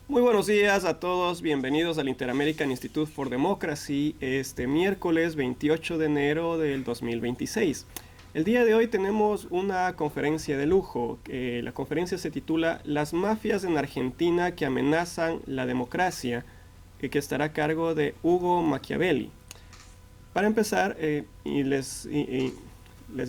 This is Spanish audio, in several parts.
Muy buenos días a todos, bienvenidos al Inter-American Institute for Democracy este miércoles 28 de enero del 2026. El día de hoy tenemos una conferencia de lujo. La conferencia se titula Las mafias en Argentina que amenazan la democracia, que estará a cargo de Hugo Machiavelli. Para empezar, les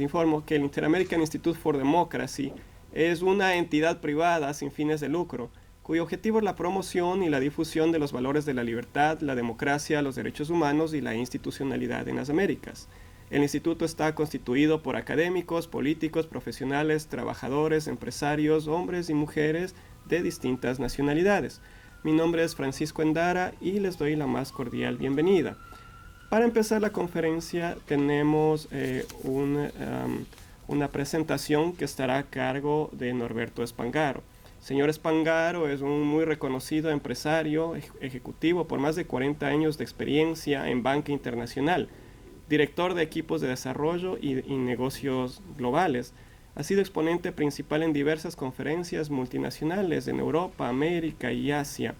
informo que el Inter-American Institute for Democracy es una entidad privada sin fines de lucro, cuyo objetivo es la promoción y la difusión de los valores de la libertad, la democracia, los derechos humanos y la institucionalidad en las Américas. El instituto está constituido por académicos, políticos, profesionales, trabajadores, empresarios, hombres y mujeres de distintas nacionalidades. Mi nombre es Francisco Endara y les doy la más cordial bienvenida. Para empezar la conferencia tenemos una presentación que estará a cargo de Norberto Spangaro. Señor Spangaro es un muy reconocido empresario ejecutivo por más de 40 años de experiencia en banca internacional, director de equipos de desarrollo y negocios globales. Ha sido exponente principal en diversas conferencias multinacionales en Europa, América y Asia.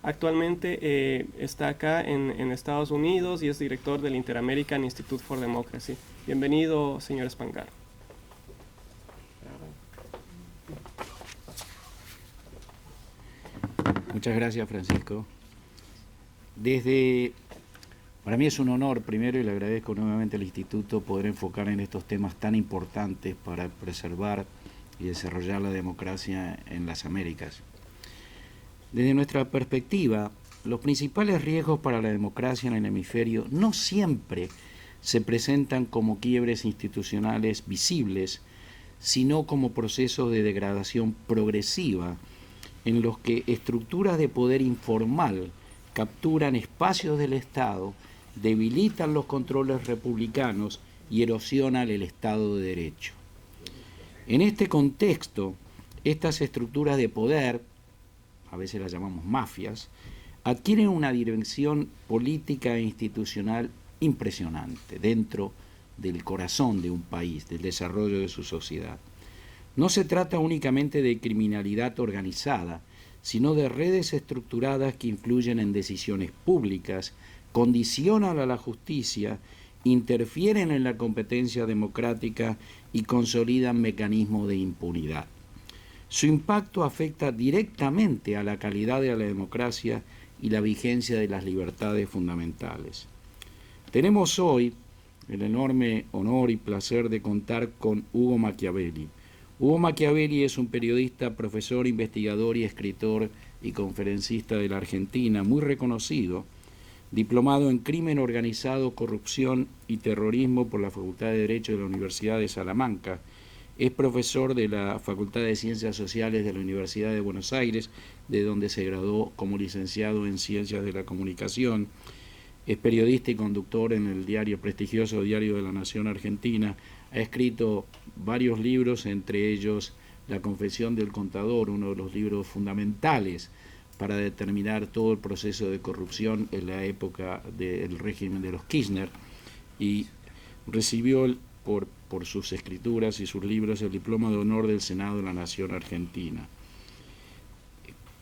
Actualmente está acá en Estados Unidos y es director del Inter-American Institute for Democracy. Bienvenido, señor Spangaro. Muchas gracias, Francisco. Para mí es un honor, primero, y le agradezco nuevamente al Instituto poder enfocar en estos temas tan importantes para preservar y desarrollar la democracia en las Américas. Desde nuestra perspectiva, los principales riesgos para la democracia en el hemisferio no siempre se presentan como quiebres institucionales visibles, sino como procesos de degradación progresiva en los que estructuras de poder informal capturan espacios del Estado, debilitan los controles republicanos y erosionan el Estado de Derecho. En este contexto, estas estructuras de poder, a veces las llamamos mafias, adquieren una dimensión política e institucional impresionante dentro del corazón de un país, del desarrollo de su sociedad. No se trata únicamente de criminalidad organizada, sino de redes estructuradas que influyen en decisiones públicas, condicionan a la justicia, interfieren en la competencia democrática y consolidan mecanismos de impunidad. Su impacto afecta directamente a la calidad de la democracia y la vigencia de las libertades fundamentales. Tenemos hoy el enorme honor y placer de contar con Hugo Machiavelli. Hugo Machiavelli es un periodista, profesor, investigador y escritor y conferencista de la Argentina, muy reconocido, diplomado en Crimen Organizado, Corrupción y Terrorismo por la Facultad de Derecho de la Universidad de Salamanca. Es profesor de la Facultad de Ciencias Sociales de la Universidad de Buenos Aires, de donde se graduó como licenciado en Ciencias de la Comunicación. Es periodista y conductor en el prestigioso Diario de la Nación Argentina. Ha escrito varios libros, entre ellos La Confesión del Contador, uno de los libros fundamentales para determinar todo el proceso de corrupción en la época del régimen de los Kirchner, y recibió por sus escrituras y sus libros el Diploma de Honor del Senado de la Nación Argentina.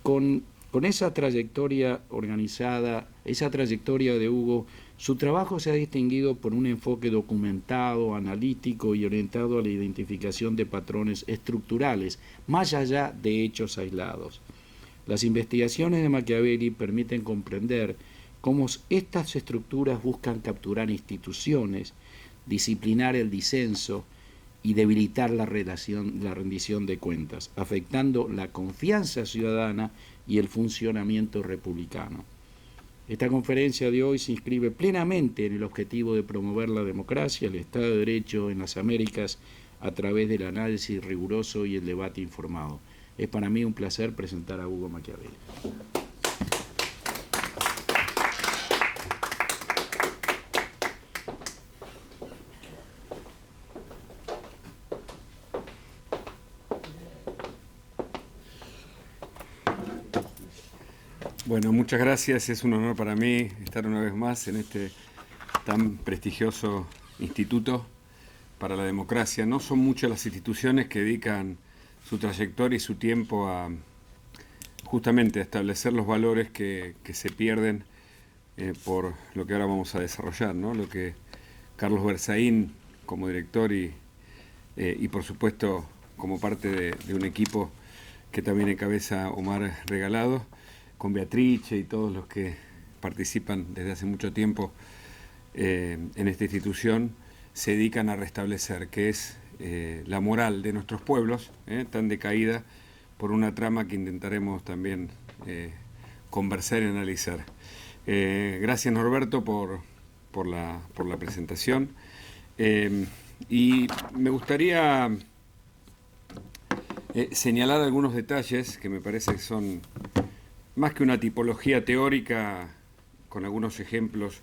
Con esa trayectoria organizada, esa trayectoria de Hugo, su trabajo se ha distinguido por un enfoque documentado, analítico y orientado a la identificación de patrones estructurales, más allá de hechos aislados. Las investigaciones de Machiavelli permiten comprender cómo estas estructuras buscan capturar instituciones, disciplinar el disenso y debilitar la rendición de cuentas, afectando la confianza ciudadana y el funcionamiento republicano. Esta conferencia de hoy se inscribe plenamente en el objetivo de promover la democracia, el Estado de Derecho en las Américas a través del análisis riguroso y el debate informado. Es para mí un placer presentar a Hugo Machiavelli. Bueno, muchas gracias. Es un honor para mí estar una vez más en este tan prestigioso instituto para la democracia. No son muchas las instituciones que dedican su trayectoria y su tiempo a justamente a establecer los valores que se pierden por lo que ahora vamos a desarrollar, ¿no? Lo que Carlos Berzaín, como director y por supuesto como parte de un equipo que también encabeza Omar Regalado, con Beatrice y todos los que participan desde hace mucho tiempo en esta institución, se dedican a restablecer, que es la moral de nuestros pueblos, tan decaída por una trama que intentaremos también conversar y analizar. Gracias, Norberto, por la presentación. Y me gustaría señalar algunos detalles que me parece que son más que una tipología teórica, con algunos ejemplos,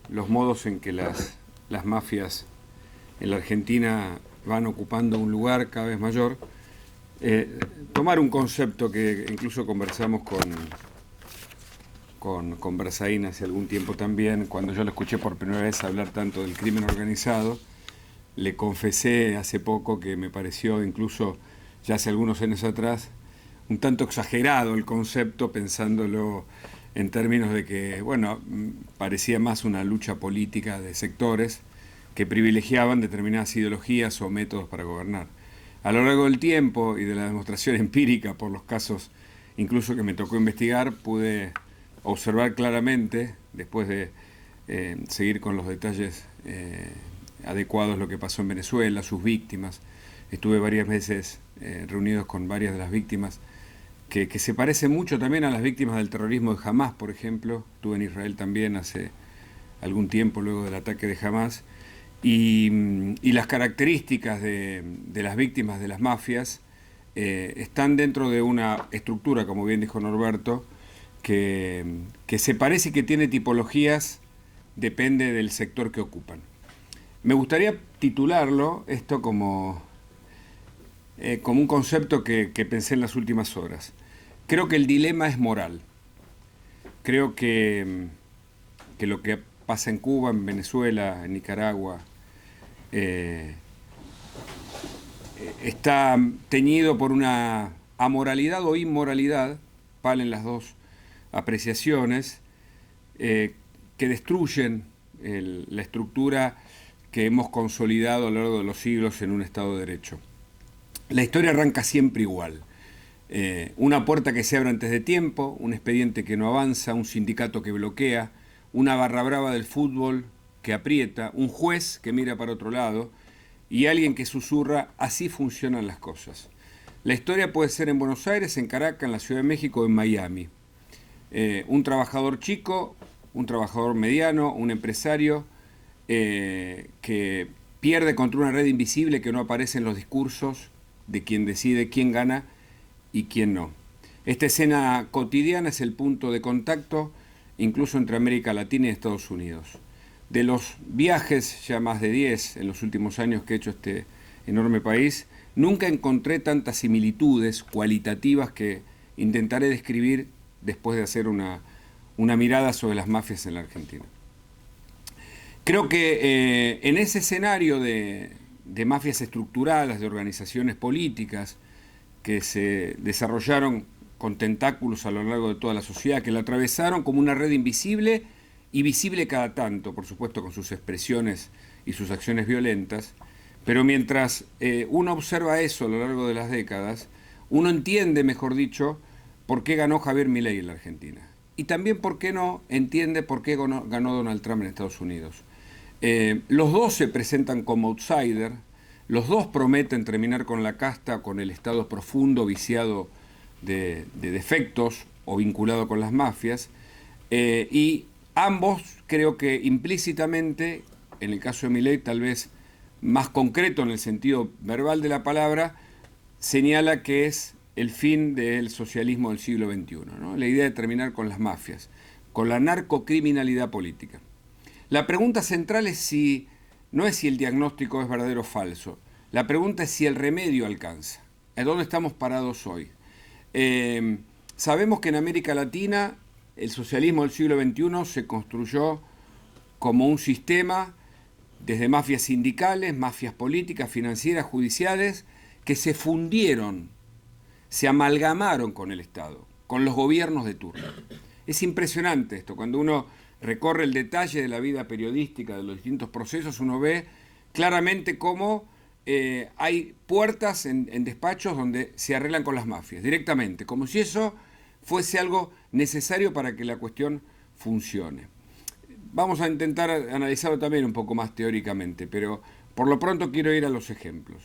los modos en que las mafias en la Argentina van ocupando un lugar cada vez mayor. Tomar un concepto que incluso conversamos con Berzaín hace algún tiempo también, cuando yo lo escuché por primera vez hablar tanto del crimen organizado. Le confesé hace poco que me pareció, incluso ya hace algunos años atrás, un tanto exagerado el concepto, pensándolo en términos de que, bueno, parecía más una lucha política de sectores que privilegiaban determinadas ideologías o métodos para gobernar. A lo largo del tiempo y de la demostración empírica por los casos incluso que me tocó investigar, pude observar claramente, después de seguir con los detalles adecuados, lo que pasó en Venezuela, sus víctimas. Estuve varias veces reunidos con varias de las víctimas que se parecen mucho también a las víctimas del terrorismo de Hamás, por ejemplo. Estuve en Israel también hace algún tiempo luego del ataque de Hamás. Y las características de las víctimas de las mafias están dentro de una estructura, como bien dijo Norberto, que se parece y que tiene tipologías, depende del sector que ocupan. Me gustaría titularlo esto como un concepto que pensé en las últimas horas. Creo que el dilema es moral. Creo que lo que pasa en Cuba, en Venezuela, en Nicaragua, está teñido por una amoralidad o inmoralidad, valen las dos apreciaciones, que destruyen la estructura que hemos consolidado a lo largo de los siglos en un Estado de Derecho. La historia arranca siempre igual. Una puerta que se abre antes de tiempo, un expediente que no avanza, un sindicato que bloquea, una barra brava del fútbol que aprieta, un juez que mira para otro lado y alguien que susurra: así funcionan las cosas. La historia puede ser en Buenos Aires, en Caracas, en la Ciudad de México o en Miami. Un trabajador chico, un trabajador mediano, un empresario que pierde contra una red invisible que no aparece en los discursos de quien decide quién gana y quién no. Esta escena cotidiana es el punto de contacto incluso entre América Latina y Estados Unidos. De los viajes, ya más de 10 en los últimos años que he hecho este enorme país, nunca encontré tantas similitudes cualitativas que intentaré describir después de hacer una mirada sobre las mafias en la Argentina. Creo que en ese escenario de mafias estructuradas, de organizaciones políticas que se desarrollaron con tentáculos a lo largo de toda la sociedad, que la atravesaron como una red invisible y visible cada tanto, por supuesto con sus expresiones y sus acciones violentas, pero mientras uno observa eso a lo largo de las décadas, uno entiende, mejor dicho, por qué ganó Javier Milei en la Argentina. Y también por qué no entiende por qué ganó Donald Trump en Estados Unidos. Los dos se presentan como outsider, los dos prometen terminar con la casta, con el Estado profundo, viciado de defectos o vinculado con las mafias, y ambos creo que implícitamente, en el caso de Milei tal vez más concreto en el sentido verbal de la palabra, señala que es el fin del socialismo del siglo XXI, ¿no? La idea de terminar con las mafias, con la narcocriminalidad política. La pregunta central no es si el diagnóstico es verdadero o falso, la pregunta es si el remedio alcanza. ¿A dónde estamos parados hoy? Sabemos que en América Latina el socialismo del siglo XXI se construyó como un sistema desde mafias sindicales, mafias políticas, financieras, judiciales, que se fundieron, se amalgamaron con el Estado. con los gobiernos de turno. Es impresionante esto, cuando uno recorre el detalle de la vida periodística de los distintos procesos, uno ve claramente cómo hay puertas en despachos donde se arreglan con las mafias, directamente, como si eso fuese algo necesario para que la cuestión funcione. Vamos a intentar analizarlo también un poco más teóricamente, pero por lo pronto quiero ir a los ejemplos.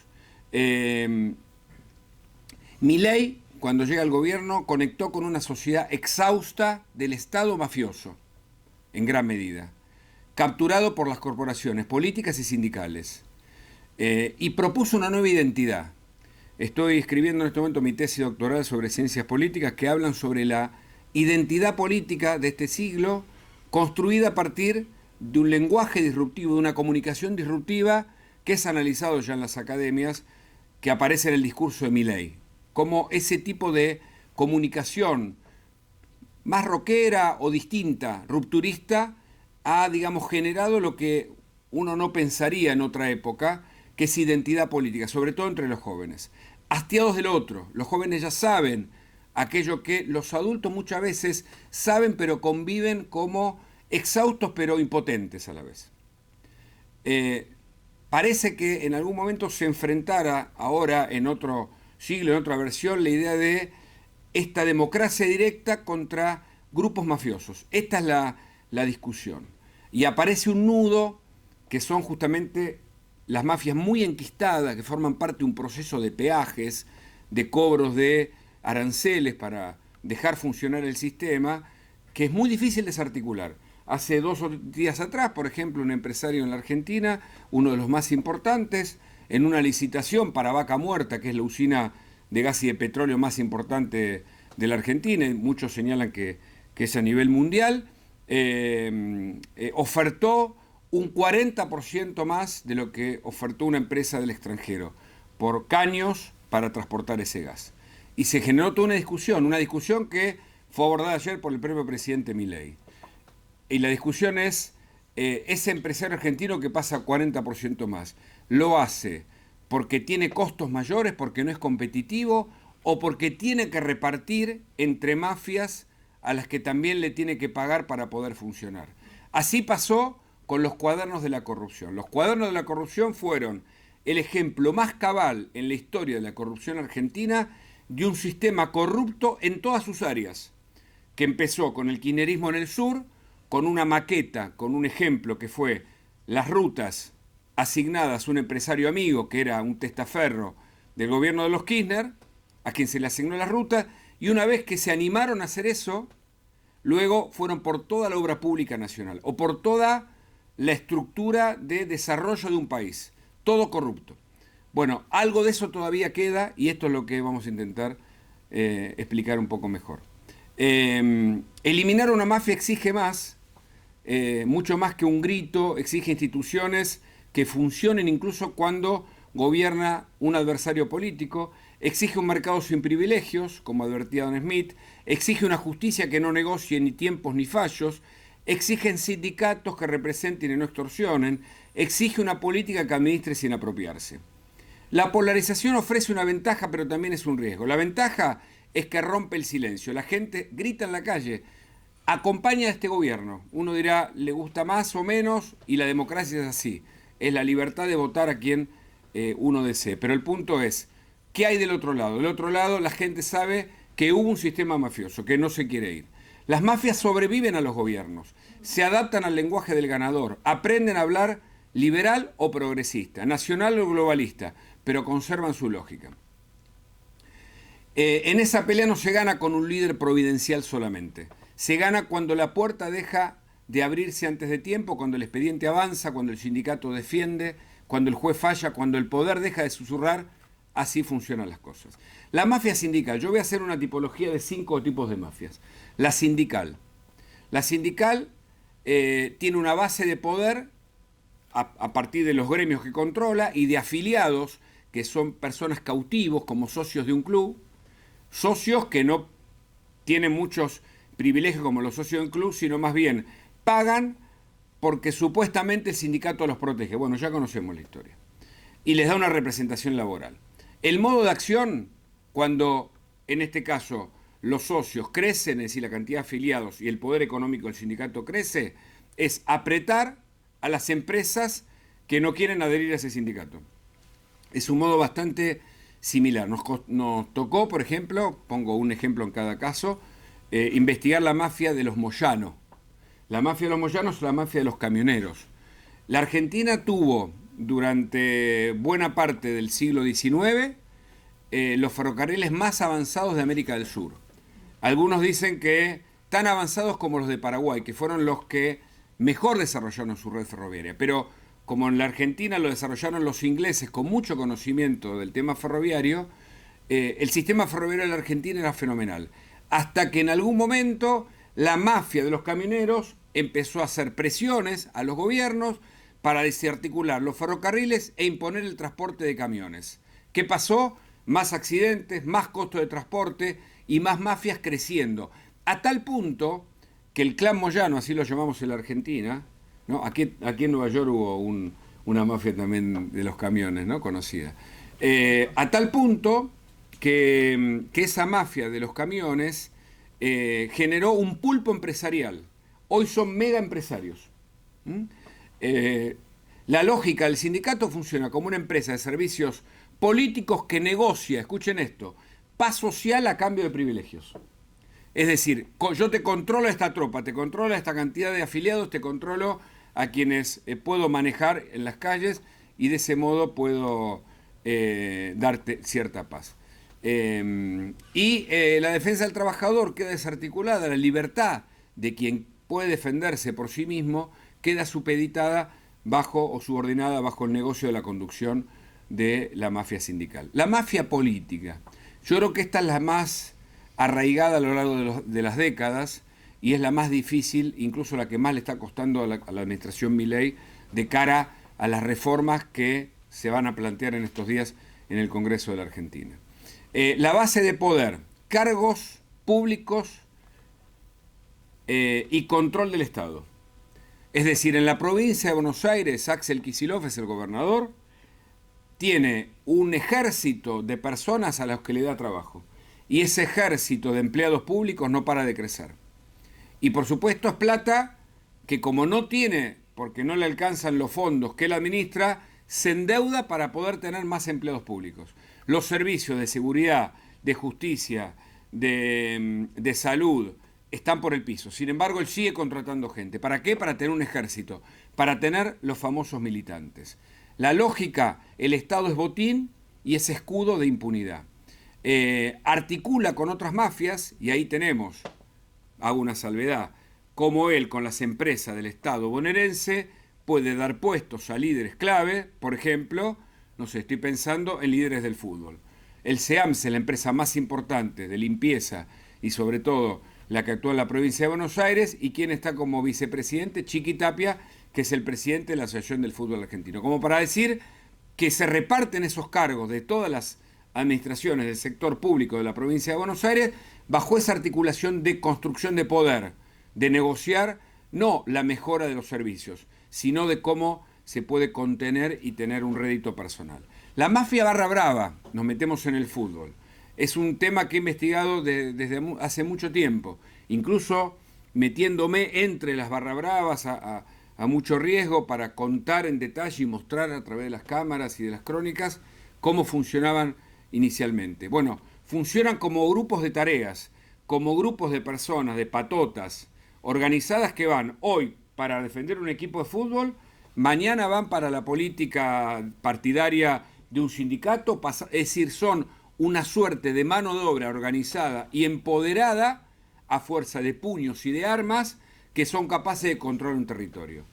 Milei, cuando llega al gobierno, conectó con una sociedad exhausta del Estado mafioso, en gran medida, capturado por las corporaciones políticas y sindicales, y propuso una nueva identidad. Estoy escribiendo en este momento mi tesis doctoral sobre ciencias políticas que hablan sobre la identidad política de este siglo, construida a partir de un lenguaje disruptivo, de una comunicación disruptiva que es analizado ya en las academias, que aparece en el discurso de Milei, como ese tipo de comunicación más rockera o distinta, rupturista, ha, digamos, generado lo que uno no pensaría en otra época, que es identidad política, sobre todo entre los jóvenes. Hastiados del otro, los jóvenes ya saben aquello que los adultos muchas veces saben pero conviven como exhaustos pero impotentes a la vez. Parece que en algún momento se enfrentara ahora en otro siglo, en otra versión, la idea de esta democracia directa contra grupos mafiosos. Esta es la discusión. Y aparece un nudo que son justamente las mafias muy enquistadas, que forman parte de un proceso de peajes, de cobros de aranceles para dejar funcionar el sistema, que es muy difícil desarticular. Hace 2 días atrás, por ejemplo, un empresario en la Argentina, uno de los más importantes, en una licitación para Vaca Muerta, que es la usina de gas y de petróleo más importante de la Argentina, y muchos señalan que es a nivel mundial, ofertó un 40% más de lo que ofertó una empresa del extranjero, por caños para transportar ese gas. Y se generó toda una discusión que fue abordada ayer por el propio presidente Milei. Y la discusión es, ese empresario argentino que pasa 40% más, ¿lo hace porque tiene costos mayores, porque no es competitivo, o porque tiene que repartir entre mafias a las que también le tiene que pagar para poder funcionar? Así pasó con los cuadernos de la corrupción. Los cuadernos de la corrupción fueron el ejemplo más cabal en la historia de la corrupción argentina de un sistema corrupto en todas sus áreas, que empezó con el kirchnerismo en el sur, con una maqueta, con un ejemplo que fue las rutas asignadas a un empresario amigo, que era un testaferro del gobierno de los Kirchner, a quien se le asignó la ruta, y una vez que se animaron a hacer eso, luego fueron por toda la obra pública nacional, o por toda la estructura de desarrollo de un país, todo corrupto. Bueno, algo de eso todavía queda, y esto es lo que vamos a intentar explicar un poco mejor. Eliminar una mafia exige más, mucho más que un grito, exige instituciones que funcionen incluso cuando gobierna un adversario político, exige un mercado sin privilegios, como advertía Don Smith, exige una justicia que no negocie ni tiempos ni fallos, exigen sindicatos que representen y no extorsionen, exige una política que administre sin apropiarse. La polarización ofrece una ventaja, pero también es un riesgo. La ventaja es que rompe el silencio. La gente grita en la calle, acompaña a este gobierno. Uno dirá, le gusta más o menos, y la democracia es así. Es la libertad de votar a quien uno desee. Pero el punto es, ¿qué hay del otro lado? Del otro lado la gente sabe que hubo un sistema mafioso, que no se quiere ir. Las mafias sobreviven a los gobiernos, se adaptan al lenguaje del ganador, aprenden a hablar liberal o progresista, nacional o globalista, pero conservan su lógica. En esa pelea no se gana con un líder providencial solamente. Se gana cuando la puerta deja de abrirse antes de tiempo, cuando el expediente avanza, cuando el sindicato defiende, cuando el juez falla, cuando el poder deja de susurrar. Así funcionan las cosas. La mafia sindical. Yo voy a hacer una tipología de 5 tipos de mafias. La sindical. La sindical tiene una base de poder a partir de los gremios que controla y de afiliados que son personas cautivos como socios de un club, socios que no tienen muchos privilegios como los socios de un club, sino más bien pagan porque supuestamente el sindicato los protege. Bueno, ya conocemos la historia. Y les da una representación laboral. El modo de acción, cuando en este caso los socios crecen, es decir, la cantidad de afiliados y el poder económico del sindicato crece, es apretar a las empresas que no quieren adherir a ese sindicato. Es un modo bastante similar. Nos tocó, por ejemplo, pongo un ejemplo en cada caso, investigar la mafia de los Moyano. La mafia de los Moyanos es la mafia de los camioneros. La Argentina tuvo durante buena parte del siglo XIX los ferrocarriles más avanzados de América del Sur. Algunos dicen que tan avanzados como los de Paraguay, que fueron los que mejor desarrollaron su red ferroviaria. Pero como en la Argentina lo desarrollaron los ingleses con mucho conocimiento del tema ferroviario, el sistema ferroviario de la Argentina era fenomenal. Hasta que en algún momento la mafia de los camioneros empezó a hacer presiones a los gobiernos para desarticular los ferrocarriles e imponer el transporte de camiones. ¿Qué pasó? Más accidentes, más costo de transporte y más mafias creciendo. A tal punto que el clan Moyano, así lo llamamos en la Argentina, ¿no? Aquí en Nueva York hubo una mafia también de los camiones, ¿no? Conocida. A tal punto que esa mafia de los camiones generó un pulpo empresarial. Hoy son mega empresarios. La lógica del sindicato funciona como una empresa de servicios políticos que negocia, escuchen esto, paz social a cambio de privilegios. Es decir, yo te controlo a esta tropa, te controlo a esta cantidad de afiliados, te controlo a quienes puedo manejar en las calles y de ese modo puedo darte cierta paz. La defensa del trabajador queda desarticulada, la libertad de quien puede defenderse por sí mismo queda supeditada bajo o subordinada bajo el negocio de la conducción de la mafia sindical. La mafia política, yo creo que esta es la más arraigada a lo largo de las décadas y es la más difícil, incluso la que más le está costando a la administración Milei de cara a las reformas que se van a plantear en estos días en el Congreso de la Argentina. La base de poder, cargos públicos y control del Estado. Es decir, en la provincia de Buenos Aires, Axel Kicillof es el gobernador, tiene un ejército de personas a las que le da trabajo. Y ese ejército de empleados públicos no para de crecer. Y por supuesto es plata que como no tiene, porque no le alcanzan los fondos que él administra, se endeuda para poder tener más empleados públicos. Los servicios de seguridad, de justicia, de salud, están por el piso. Sin embargo, él sigue contratando gente. ¿Para qué? Para tener un ejército, para tener los famosos militantes. La lógica, el Estado es botín y es escudo de impunidad. Articula con otras mafias, y ahí tenemos, hago una salvedad, como él con las empresas del Estado bonaerense puede dar puestos a líderes clave, por ejemplo, no sé, estoy pensando en líderes del fútbol. El SEAMSE, la empresa más importante de limpieza y sobre todo la que actúa en la provincia de Buenos Aires, y quien está como vicepresidente, Chiqui Tapia, que es el presidente de la Asociación del Fútbol Argentino. Como para decir que se reparten esos cargos de todas las administraciones del sector público de la provincia de Buenos Aires bajo esa articulación de construcción de poder, de negociar no la mejora de los servicios, sino de cómo se puede contener y tener un rédito personal. La mafia barra brava, nos metemos en el fútbol, es un tema que he investigado desde hace mucho tiempo, incluso metiéndome entre las barra bravas a mucho riesgo para contar en detalle y mostrar a través de las cámaras y de las crónicas cómo funcionaban inicialmente. Bueno, funcionan como grupos de tareas, como grupos de personas, de patotas, organizadas que van hoy para defender un equipo de fútbol, mañana van para la política partidaria de un sindicato, es decir, son una suerte de mano de obra organizada y empoderada a fuerza de puños y de armas que son capaces de controlar un territorio.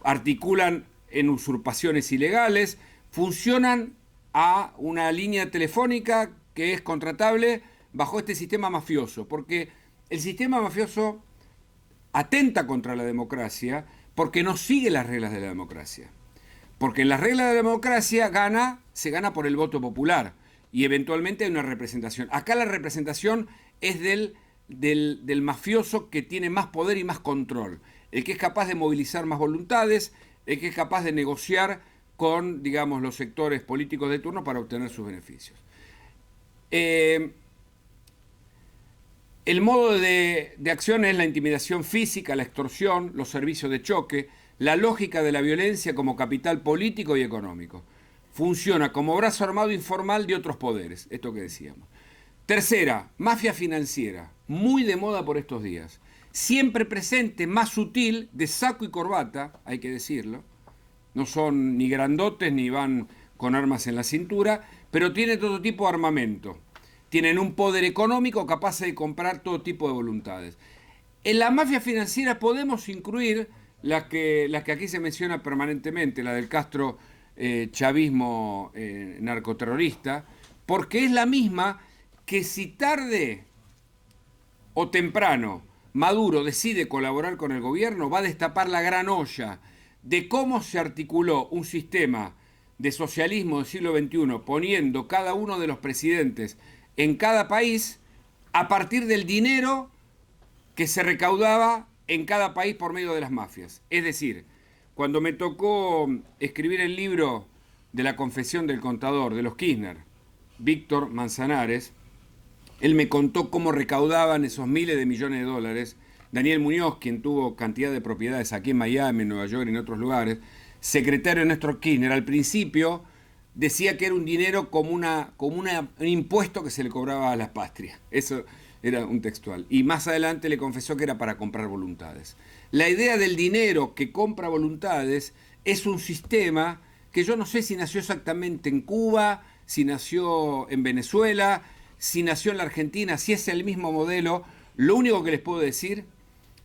Articulan en usurpaciones ilegales, funcionan a una línea telefónica que es contratable bajo este sistema mafioso, porque el sistema mafioso atenta contra la democracia porque no sigue las reglas de la democracia. Porque en las reglas de la democracia se gana por el voto popular y eventualmente hay una representación. Acá la representación es del mafioso que tiene más poder y más control, el que es capaz de movilizar más voluntades, el que es capaz de negociar con, digamos, los sectores políticos de turno para obtener sus beneficios. El modo de acción es la intimidación física, la extorsión, los servicios de choque, la lógica de la violencia como capital político y económico. Funciona como brazo armado informal de otros poderes, esto que decíamos. Tercera, mafia financiera, muy de moda por estos días. Siempre presente, más sutil, de saco y corbata, hay que decirlo. No son ni grandotes ni van con armas en la cintura, pero tienen todo tipo de armamento. Tienen un poder económico capaz de comprar todo tipo de voluntades. En la mafia financiera podemos incluir las que aquí se menciona permanentemente, la del Castro chavismo narcoterrorista, porque es la misma que si tarde o temprano Maduro decide colaborar con el gobierno, va a destapar la gran olla de cómo se articuló un sistema de socialismo del siglo XXI, poniendo cada uno de los presidentes en cada país a partir del dinero que se recaudaba en cada país por medio de las mafias. Es decir, cuando me tocó escribir el libro de la confesión del contador de los Kirchner, Víctor Manzanares, él me contó cómo recaudaban esos miles de millones de dólares. Daniel Muñoz, quien tuvo cantidad de propiedades aquí en Miami, en Nueva York y en otros lugares, secretario de Néstor Kirchner, al principio decía que era un dinero como un impuesto que se le cobraba a las patrias. Eso era un textual. Y más adelante le confesó que era para comprar voluntades. La idea del dinero que compra voluntades es un sistema que yo no sé si nació exactamente en Cuba, si nació en Venezuela, si nació en la Argentina, si es el mismo modelo. Lo único que les puedo decir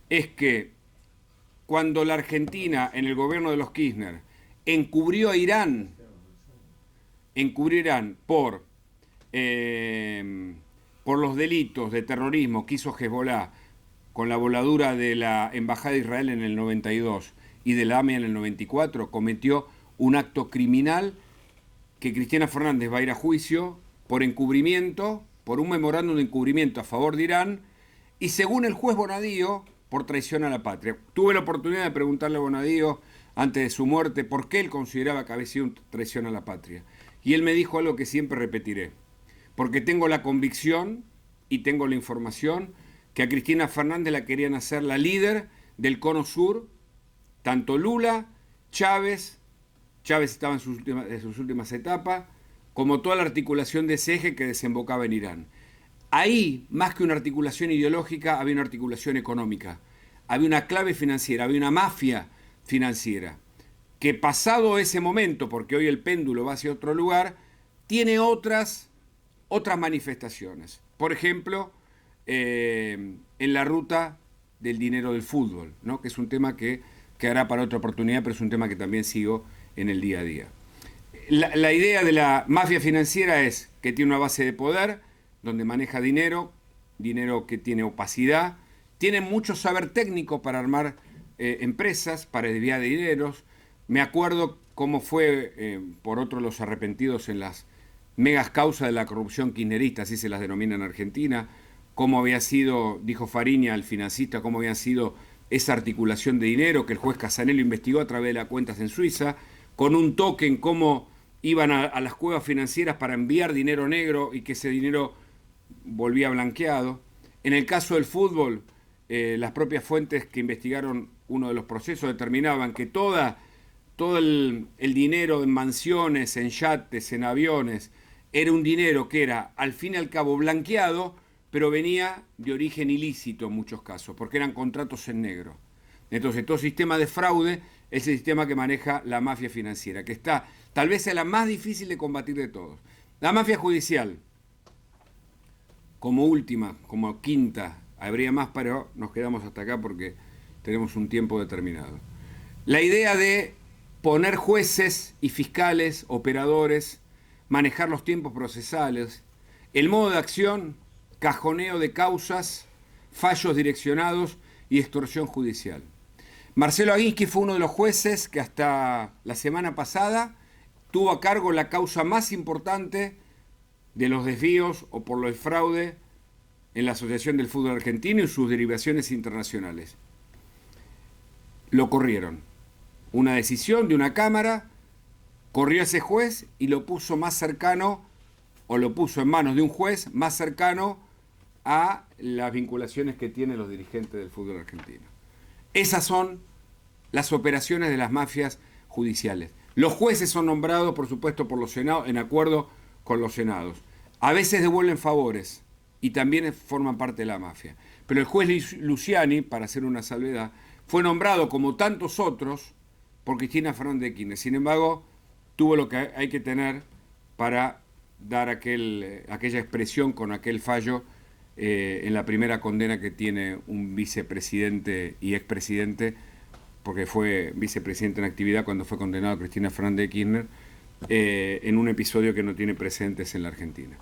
es que cuando la Argentina, en el gobierno de los Kirchner, encubrió a Irán por los delitos de terrorismo que hizo Hezbollah con la voladura de la Embajada de Israel en el 92 y de la AMIA en el 94, cometió un acto criminal que Cristina Fernández va a ir a juicio por encubrimiento, por un memorándum de encubrimiento a favor de Irán, y según el juez Bonadío, por traición a la patria. Tuve la oportunidad de preguntarle a Bonadío, antes de su muerte, por qué él consideraba que había sido una traición a la patria. Y él me dijo algo que siempre repetiré, porque tengo la convicción y tengo la información que a Cristina Fernández la querían hacer la líder del Cono Sur, tanto Lula, Chávez estaba en sus últimas etapas, como toda la articulación de ese eje que desembocaba en Irán. Ahí, más que una articulación ideológica, había una articulación económica, había una clave financiera, había una mafia financiera, que pasado ese momento, porque hoy el péndulo va hacia otro lugar, tiene otras manifestaciones. Por ejemplo, en la ruta del dinero del fútbol, ¿no? Que es un tema que quedará para otra oportunidad, pero es un tema que también sigo en el día a día. La idea de la mafia financiera es que tiene una base de poder, donde maneja dinero que tiene opacidad, tiene mucho saber técnico para armar empresas, para desviar de dineros. Me acuerdo cómo fue, por otro, los arrepentidos en las megas causas de la corrupción kirchnerista, así se las denomina en Argentina, cómo había sido, dijo Fariña, el financista, cómo había sido esa articulación de dinero que el juez Casanello investigó a través de las cuentas en Suiza, con un toque en cómo iban a las cuevas financieras para enviar dinero negro y que ese dinero volvía blanqueado. En el caso del fútbol, las propias fuentes que investigaron uno de los procesos determinaban que todo el dinero en mansiones, en yates, en aviones, era un dinero que era al fin y al cabo blanqueado, pero venía de origen ilícito en muchos casos, porque eran contratos en negro. Entonces, todo sistema de fraude es el sistema que maneja la mafia financiera, que está, tal vez sea la más difícil de combatir de todos. La mafia judicial, como última, como quinta, habría más, pero nos quedamos hasta acá porque tenemos un tiempo determinado. La idea de poner jueces y fiscales, operadores, manejar los tiempos procesales, el modo de acción, cajoneo de causas, fallos direccionados y extorsión judicial. Marcelo Aguinsky fue uno de los jueces que hasta la semana pasada tuvo a cargo la causa más importante de los desvíos o por el fraude en la Asociación del Fútbol Argentino y sus derivaciones internacionales. Lo corrieron. Una decisión de una cámara, corrió a ese juez y lo puso más cercano, o lo puso en manos de un juez más cercano a las vinculaciones que tienen los dirigentes del fútbol argentino. Esas son las operaciones de las mafias judiciales. Los jueces son nombrados, por supuesto, por los senados, en acuerdo con los senados. A veces devuelven favores y también forman parte de la mafia. Pero el juez Luciani, para hacer una salvedad, fue nombrado, como tantos otros, por Cristina Fernández de Kirchner. Sin embargo, tuvo lo que hay que tener para dar aquella expresión con aquel fallo en la primera condena que tiene un vicepresidente y expresidente, porque fue vicepresidente en actividad cuando fue condenado Cristina Fernández de Kirchner, en un episodio que no tiene precedentes en la Argentina.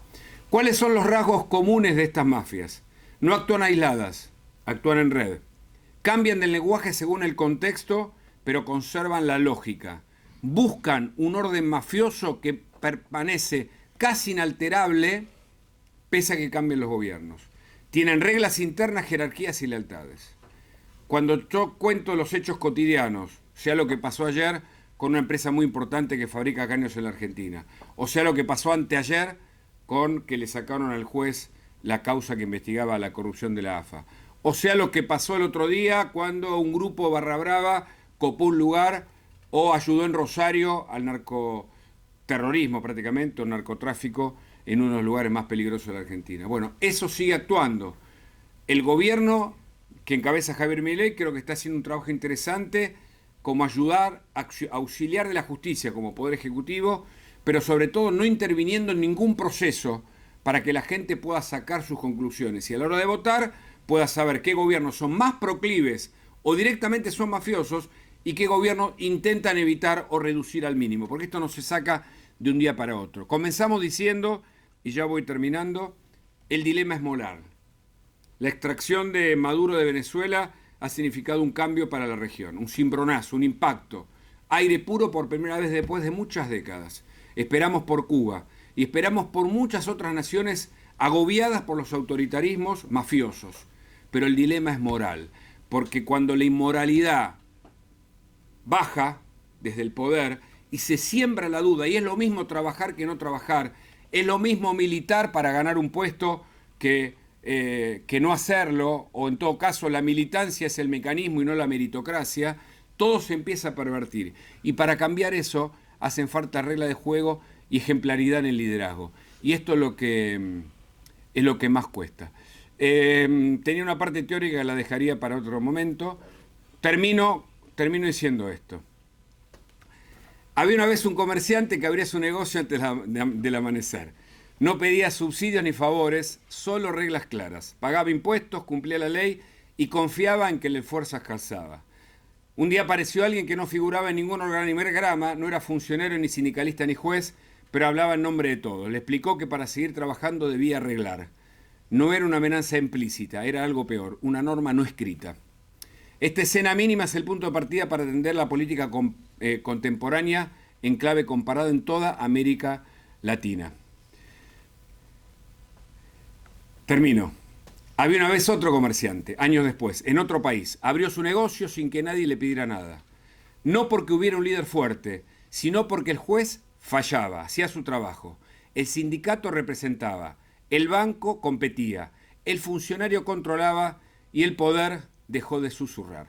¿Cuáles son los rasgos comunes de estas mafias? No actúan aisladas, actúan en red. Cambian del lenguaje según el contexto, pero conservan la lógica. Buscan un orden mafioso que permanece casi inalterable pese a que cambien los gobiernos. Tienen reglas internas, jerarquías y lealtades. Cuando yo cuento los hechos cotidianos, sea lo que pasó ayer con una empresa muy importante que fabrica caños en la Argentina, o sea lo que pasó anteayer con que le sacaron al juez la causa que investigaba la corrupción de la AFA, o sea lo que pasó el otro día cuando un grupo barra brava copó un lugar o ayudó en Rosario al narcoterrorismo prácticamente, o narcotráfico en uno de los lugares más peligrosos de la Argentina. Bueno, eso sigue actuando. El gobierno que encabeza Javier Milei creo que está haciendo un trabajo interesante como auxiliar de la justicia como Poder Ejecutivo, pero sobre todo no interviniendo en ningún proceso para que la gente pueda sacar sus conclusiones y a la hora de votar pueda saber qué gobiernos son más proclives o directamente son mafiosos y qué gobiernos intentan evitar o reducir al mínimo, porque esto no se saca de un día para otro. Comenzamos diciendo, y ya voy terminando, el dilema es moral. La extracción de Maduro de Venezuela ha significado un cambio para la región, un cimbronazo, un impacto, aire puro por primera vez después de muchas décadas. Esperamos por Cuba y esperamos por muchas otras naciones agobiadas por los autoritarismos mafiosos. Pero el dilema es moral, porque cuando la inmoralidad baja desde el poder y se siembra la duda, y es lo mismo trabajar que no trabajar, es lo mismo militar para ganar un puesto que no hacerlo, o en todo caso la militancia es el mecanismo y no la meritocracia, todo se empieza a pervertir. Y para cambiar eso hacen falta reglas de juego y ejemplaridad en el liderazgo. Y esto es lo que más cuesta. Tenía una parte teórica que la dejaría para otro momento. Termino diciendo esto. Había una vez un comerciante que abría su negocio antes del amanecer. No pedía subsidios ni favores, solo reglas claras. Pagaba impuestos, cumplía la ley y confiaba en que el esfuerzo calzaba. Un día apareció alguien que no figuraba en ningún organigrama, no era funcionario ni sindicalista ni juez, pero hablaba en nombre de todos. Le explicó que para seguir trabajando debía arreglar. No era una amenaza implícita, era algo peor, una norma no escrita. Esta escena mínima es el punto de partida para entender la política contemporánea en clave comparada en toda América Latina. Termino. Había una vez otro comerciante, años después, en otro país. Abrió su negocio sin que nadie le pidiera nada. No porque hubiera un líder fuerte, sino porque el juez fallaba, hacía su trabajo. El sindicato representaba, el banco competía, el funcionario controlaba y el poder dejó de susurrar.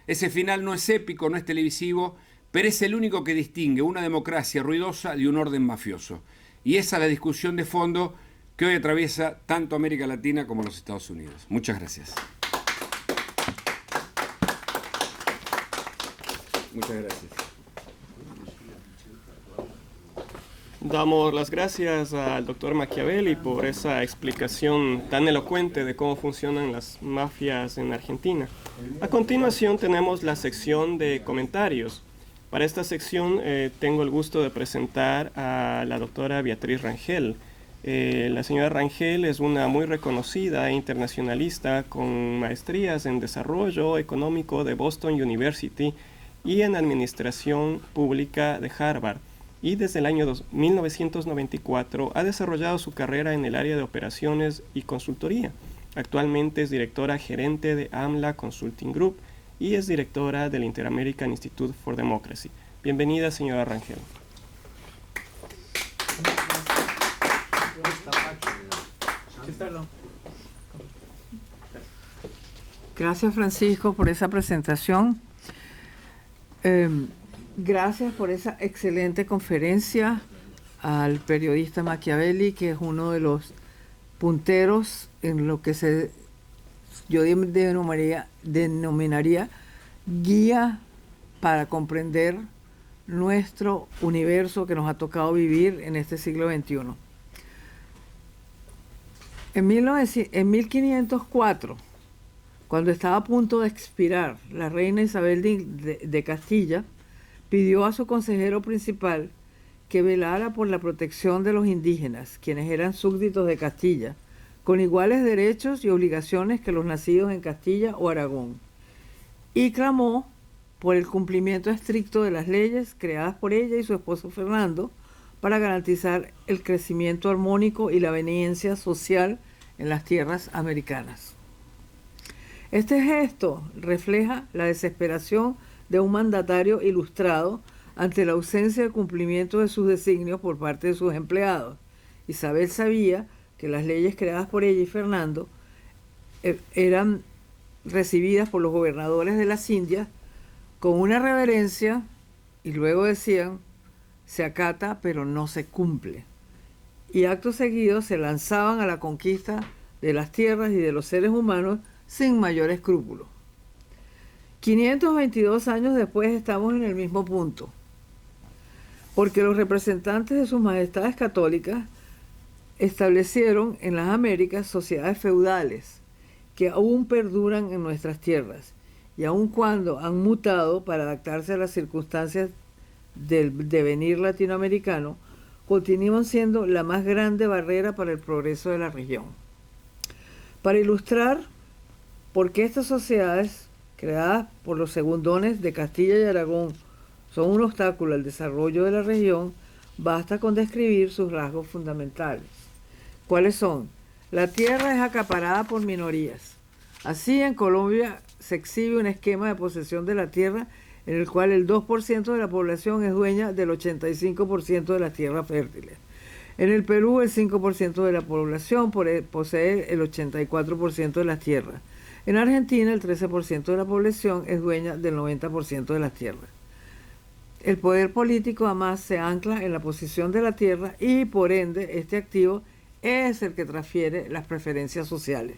Ese final no es épico, no es televisivo, pero es el único que distingue una democracia ruidosa de un orden mafioso. Y esa es la discusión de fondo que hoy atraviesa tanto América Latina como los Estados Unidos. Muchas gracias. Muchas gracias. Damos las gracias al doctor Machiavelli por esa explicación tan elocuente de cómo funcionan las mafias en Argentina. A continuación tenemos la sección de comentarios. Para esta sección tengo el gusto de presentar a la doctora Beatriz Rangel. La señora Rangel es una muy reconocida internacionalista con maestrías en desarrollo económico de Boston University y en administración pública de Harvard. Y desde el año 1994 ha desarrollado su carrera en el área de operaciones y consultoría. Actualmente es directora gerente de AMLA Consulting Group y es directora del Inter-American Institute for Democracy. Bienvenida, señora Rangel. Gracias, Francisco, por esa presentación. Gracias por esa excelente conferencia al periodista Machiavelli, que es uno de los punteros en lo que yo denominaría guía para comprender nuestro universo que nos ha tocado vivir en este siglo XXI. En 1504, cuando estaba a punto de expirar, la reina Isabel de Castilla pidió a su consejero principal que velara por la protección de los indígenas, quienes eran súbditos de Castilla, con iguales derechos y obligaciones que los nacidos en Castilla o Aragón, y clamó por el cumplimiento estricto de las leyes creadas por ella y su esposo Fernando para garantizar el crecimiento armónico y la benevolencia social en las tierras americanas. Este gesto refleja la desesperación de un mandatario ilustrado ante la ausencia de cumplimiento de sus designios por parte de sus empleados. Isabel sabía que las leyes creadas por ella y Fernando eran recibidas por los gobernadores de las Indias con una reverencia, y luego decían: se acata pero no se cumple. Y acto seguido se lanzaban a la conquista de las tierras y de los seres humanos sin mayor escrúpulo. 522 años después estamos en el mismo punto, porque los representantes de sus majestades católicas establecieron en las Américas sociedades feudales que aún perduran en nuestras tierras, y aun cuando han mutado para adaptarse a las circunstancias del devenir latinoamericano, continúan siendo la más grande barrera para el progreso de la región. Para ilustrar por qué estas sociedades, creadas por los segundones de Castilla y Aragón, son un obstáculo al desarrollo de la región, basta con describir sus rasgos fundamentales. ¿Cuáles son? La tierra es acaparada por minorías. Así, en Colombia se exhibe un esquema de posesión de la tierra en el cual el 2% de la población es dueña del 85% de las tierras fértiles. En el Perú, el 5% de la población posee el 84% de las tierras. En Argentina, el 13% de la población es dueña del 90% de las tierras. El poder político además se ancla en la posición de la tierra y, por ende, este activo es el que transfiere las preferencias sociales.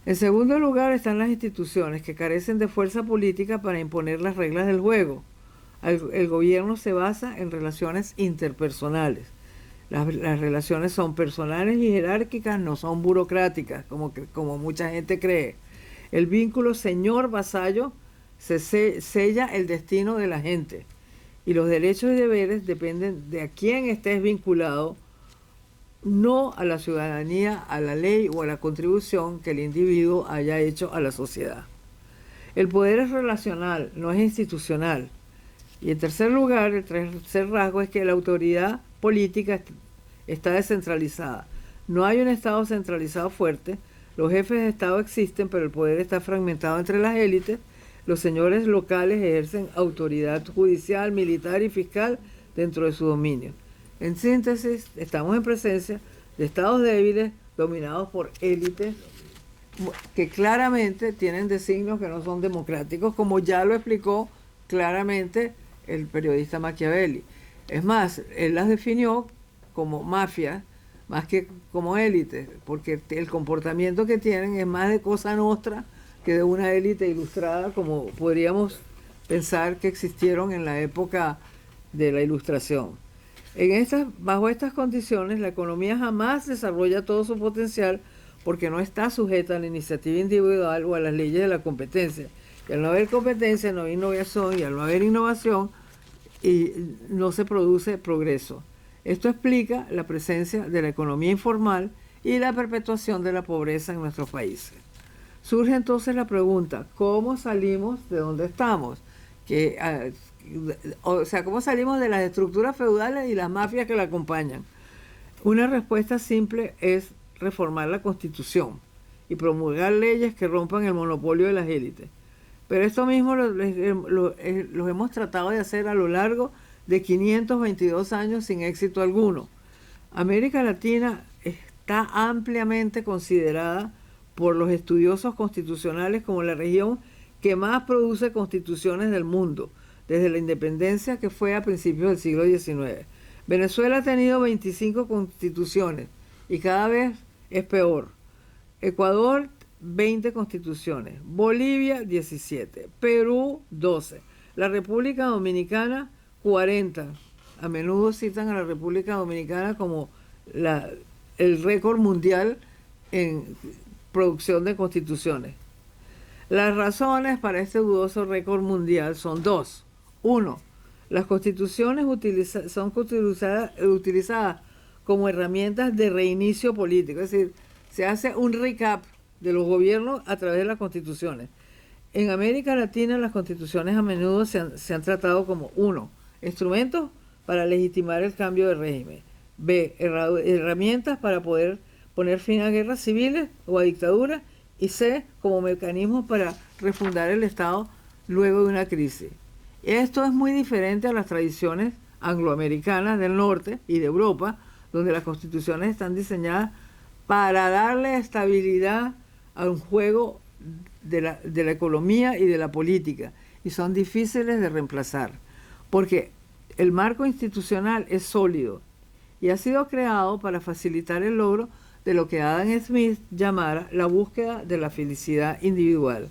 En segundo lugar están las instituciones, que carecen de fuerza política para imponer las reglas del juego. El gobierno se basa en relaciones interpersonales. Las relaciones son personales y jerárquicas, no son burocráticas, como mucha gente cree. El vínculo señor-vasallo sella el destino de la gente, y los derechos y deberes dependen de a quién estés vinculado, no a la ciudadanía, a la ley o a la contribución que el individuo haya hecho a la sociedad. El poder es relacional, no es institucional. Y en tercer lugar, el tercer rasgo es que la autoridad política está descentralizada. No hay un Estado centralizado fuerte. Los jefes de Estado existen, pero el poder está fragmentado entre las élites. Los señores locales ejercen autoridad judicial, militar y fiscal dentro de su dominio. En síntesis, estamos en presencia de estados débiles dominados por élites que claramente tienen designios que no son democráticos, como ya lo explicó claramente el periodista Machiavelli. Es más, él las definió como mafia más que como élite, porque el comportamiento que tienen es más de cosa nostra que de una élite ilustrada, como podríamos pensar que existieron en la época de la Ilustración. Bajo estas condiciones, la economía jamás desarrolla todo su potencial porque no está sujeta a la iniciativa individual o a las leyes de la competencia. Y al no haber competencia, no hay innovación, y al no haber innovación, no se produce progreso. Esto explica la presencia de la economía informal y la perpetuación de la pobreza en nuestros países. Surge entonces la pregunta: ¿cómo salimos de donde estamos? ¿Cómo salimos de las estructuras feudales y las mafias que la acompañan? Una respuesta simple es reformar la Constitución y promulgar leyes que rompan el monopolio de las élites. Pero esto mismo lo hemos tratado de hacer a lo largo de 522 años sin éxito alguno. América Latina está ampliamente considerada por los estudiosos constitucionales como la región que más produce constituciones del mundo, desde la independencia que fue a principios del siglo XIX. Venezuela ha tenido 25 constituciones y cada vez es peor. Ecuador, 20 constituciones. Bolivia, 17. Perú, 12. La República Dominicana, 40. A menudo citan a la República Dominicana como el récord mundial en producción de constituciones. Las razones para este dudoso récord mundial son dos. Uno, las constituciones son utilizadas como herramientas de reinicio político, es decir, se hace un recap de los gobiernos a través de las constituciones. En América Latina las constituciones a menudo se han tratado como uno, instrumentos para legitimar el cambio de régimen, b, herramientas para poder poner fin a guerras civiles o a dictaduras, y c, como mecanismos para refundar el Estado luego de una crisis. Esto es muy diferente a las tradiciones angloamericanas del norte y de Europa, donde las constituciones están diseñadas para darle estabilidad a un juego de la economía y de la política, y son difíciles de reemplazar, porque el marco institucional es sólido y ha sido creado para facilitar el logro de lo que Adam Smith llamara la búsqueda de la felicidad individual.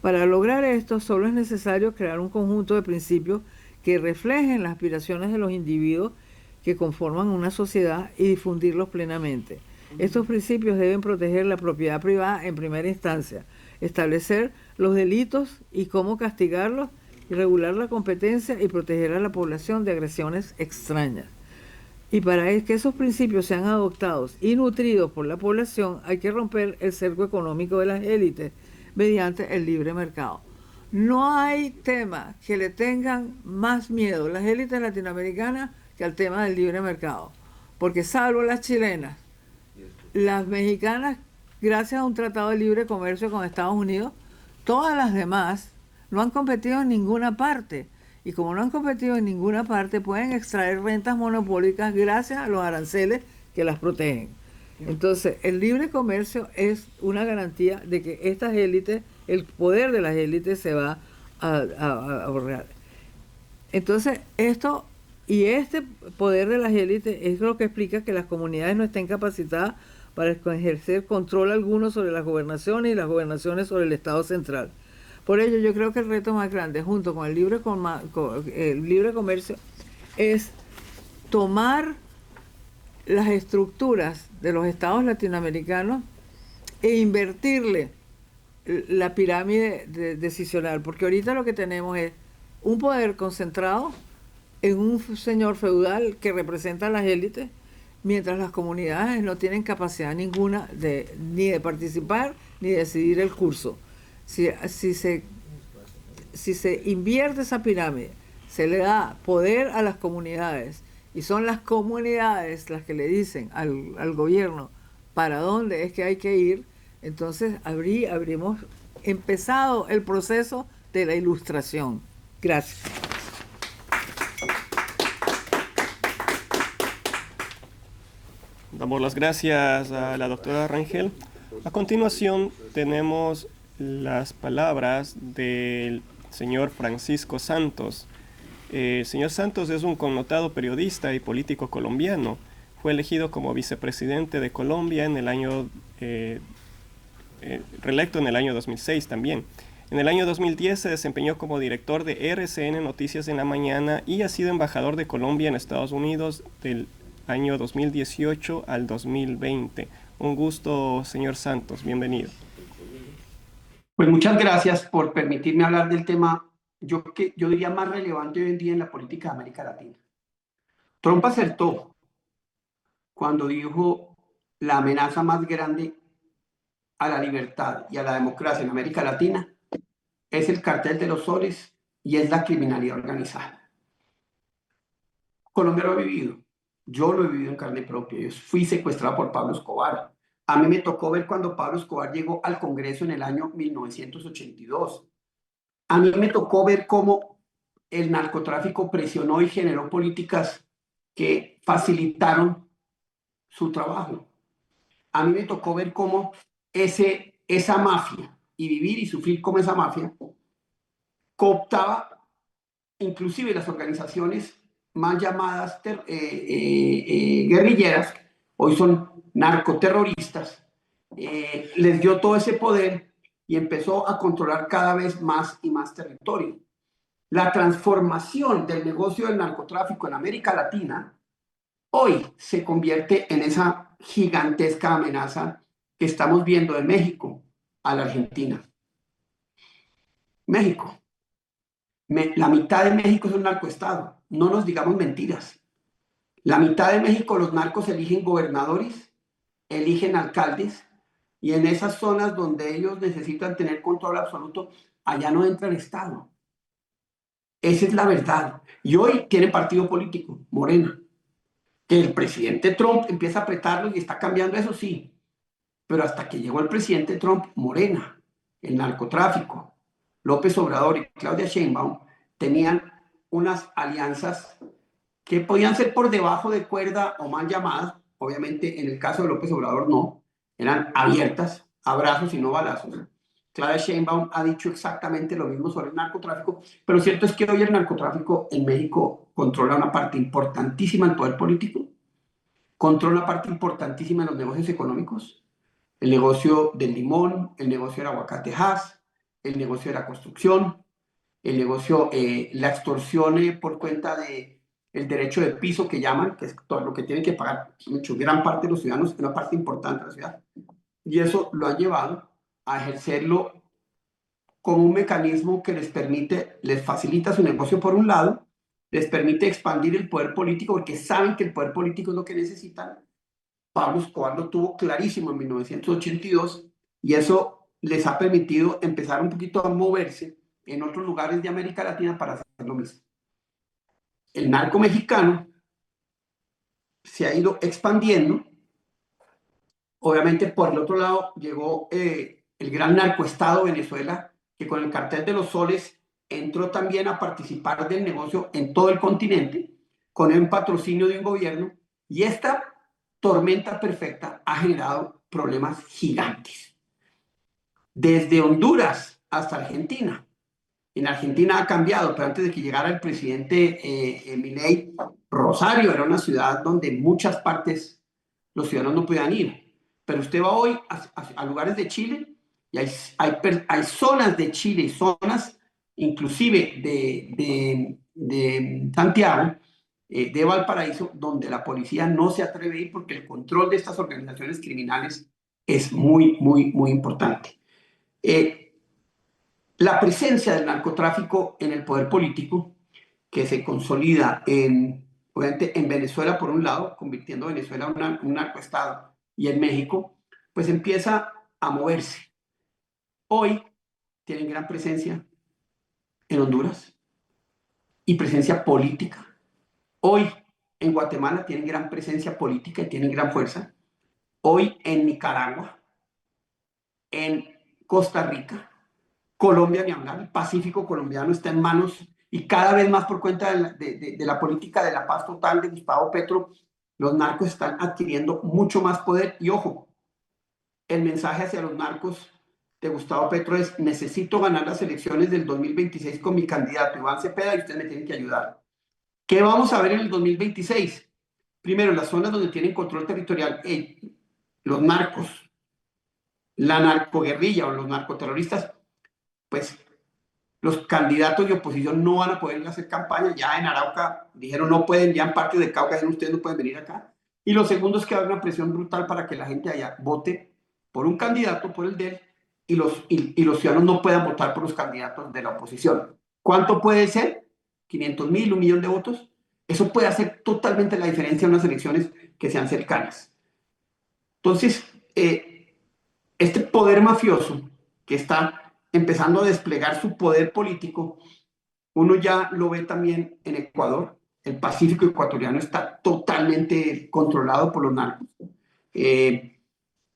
Para lograr esto solo es necesario crear un conjunto de principios que reflejen las aspiraciones de los individuos que conforman una sociedad y difundirlos plenamente. Estos principios deben proteger la propiedad privada en primera instancia, establecer los delitos y cómo castigarlos, y regular la competencia y proteger a la población de agresiones extrañas. Y para que esos principios sean adoptados y nutridos por la población, hay que romper el cerco económico de las élites mediante el libre mercado. No hay tema que le tengan más miedo las élites latinoamericanas que al tema del libre mercado, porque salvo las chilenas, las mexicanas, gracias a un tratado de libre comercio con Estados Unidos, todas las demás no han competido en ninguna parte. Y como no han competido en ninguna parte, pueden extraer rentas monopólicas gracias a los aranceles que las protegen. Entonces, el libre comercio es una garantía de que estas élites, el poder de las élites se va a borrar. Entonces, este poder de las élites es lo que explica que las comunidades no estén capacitadas para ejercer control alguno sobre las gobernaciones y las gobernaciones sobre el Estado central. Por ello, yo creo que el reto más grande, junto con el libre comercio, es tomar las estructuras de los estados latinoamericanos e invertirle la pirámide decisional, porque ahorita lo que tenemos es un poder concentrado en un señor feudal que representa a las élites, mientras las comunidades no tienen capacidad ninguna ni de participar ni de decidir el curso. Si se invierte esa pirámide, se le da poder a las comunidades, y son las comunidades las que le dicen al gobierno para dónde es que hay que ir, entonces habríamos empezado el proceso de la ilustración. Gracias. Damos las gracias a la doctora Rangel. A continuación tenemos las palabras del señor Francisco Santos. Señor Santos es un connotado periodista y político colombiano. Fue elegido como vicepresidente de Colombia en el año reelecto en el año 2006 también. En el año 2010 se desempeñó como director de RCN Noticias en la Mañana y ha sido embajador de Colombia en Estados Unidos del año 2018 al 2020. Un gusto, señor Santos, bienvenido. Pues muchas gracias por permitirme hablar del tema, yo diría más relevante hoy en día en la política de América Latina. Trump acertó cuando dijo la amenaza más grande a la libertad y a la democracia en América Latina es el cartel de los soles y es la criminalidad organizada. Colombia lo ha vivido, yo lo he vivido en carne propia, yo fui secuestrado por Pablo Escobar. A mí me tocó ver cuando Pablo Escobar llegó al Congreso en el año 1982. A mí me tocó ver cómo el narcotráfico presionó y generó políticas que facilitaron su trabajo. A mí me tocó ver cómo ese esa mafia y vivir y sufrir como esa mafia, cooptaba inclusive las organizaciones más llamadas guerrilleras, hoy son narcoterroristas, les dio todo ese poder y empezó a controlar cada vez más y más territorio. La transformación del negocio del narcotráfico en América Latina hoy se convierte en esa gigantesca amenaza que estamos viendo de México a la Argentina. México. La mitad de México es un narcoestado. No nos digamos mentiras. La mitad de México, los narcos eligen gobernadores, eligen alcaldes, y en esas zonas donde ellos necesitan tener control absoluto, allá no entra el Estado. Esa es la verdad. Y hoy tienen partido político, Morena. Que el presidente Trump empieza a apretarlo y está cambiando eso, sí. Pero hasta que llegó el presidente Trump, Morena, el narcotráfico, López Obrador y Claudia Sheinbaum tenían unas alianzas que podían ser por debajo de cuerda o mal llamadas. Obviamente, en el caso de López Obrador no, eran abiertas, abrazos y no balazos. Claudia Sheinbaum ha dicho exactamente lo mismo sobre el narcotráfico, pero lo cierto es que hoy el narcotráfico en México controla una parte importantísima del poder político, controla una parte importantísima en los negocios económicos, el negocio del limón, el negocio del aguacatejas, el negocio de la construcción, el negocio, la extorsión por cuenta de el derecho de piso que llaman, que es todo lo que tienen que pagar mucho, gran parte de los ciudadanos, una parte importante de la ciudad. Y eso lo han llevado a ejercerlo como un mecanismo que les permite, les facilita su negocio por un lado, les permite expandir el poder político porque saben que el poder político es lo que necesitan. Pablo Escobar lo tuvo clarísimo en 1982 y eso les ha permitido empezar un poquito a moverse en otros lugares de América Latina para hacer lo mismo. El narco mexicano se ha ido expandiendo. Obviamente, por el otro lado, llegó el gran narcoestado Venezuela, que con el cartel de los soles entró también a participar del negocio en todo el continente, con un patrocinio de un gobierno, y esta tormenta perfecta ha generado problemas gigantes. Desde Honduras hasta Argentina. En Argentina ha cambiado, pero antes de que llegara el presidente Milei, Rosario era una ciudad donde muchas partes los ciudadanos no podían ir. Pero usted va hoy a lugares de Chile y hay zonas de Chile y zonas inclusive de Santiago, de Valparaíso, donde la policía no se atreve a ir porque el control de estas organizaciones criminales es muy, muy, muy importante. La presencia del narcotráfico en el poder político, que se consolida obviamente en Venezuela por un lado, convirtiendo a Venezuela en un narcoestado, y en México, pues empieza a moverse. Hoy tienen gran presencia en Honduras y presencia política. Hoy en Guatemala tienen gran presencia política y tienen gran fuerza. Hoy en Nicaragua, en Costa Rica, Colombia, ni hablar, el Pacífico colombiano está en manos y cada vez más por cuenta de la política de la paz total de Gustavo Petro, los narcos están adquiriendo mucho más poder. Y ojo, el mensaje hacia los narcos de Gustavo Petro es: necesito ganar las elecciones del 2026 con mi candidato Iván Cepeda y ustedes me tienen que ayudar. ¿Qué vamos a ver en el 2026? Primero, las zonas donde tienen control territorial, los narcos, la narcoguerrilla o los narcoterroristas, pues los candidatos de oposición no van a poder hacer campaña. Ya en Arauca dijeron no pueden, ya en parte de Cauca dijeron ustedes no pueden venir acá. Y lo segundo es que va a haber una presión brutal para que la gente allá vote por un candidato, por el de él, y los ciudadanos no puedan votar por los candidatos de la oposición. ¿Cuánto puede ser? 500,000, 1,000,000 de votos. Eso puede hacer totalmente la diferencia en unas elecciones que sean cercanas. Entonces, este poder mafioso que está empezando a desplegar su poder político, uno ya lo ve también en Ecuador. El Pacífico ecuatoriano está totalmente controlado por los narcos.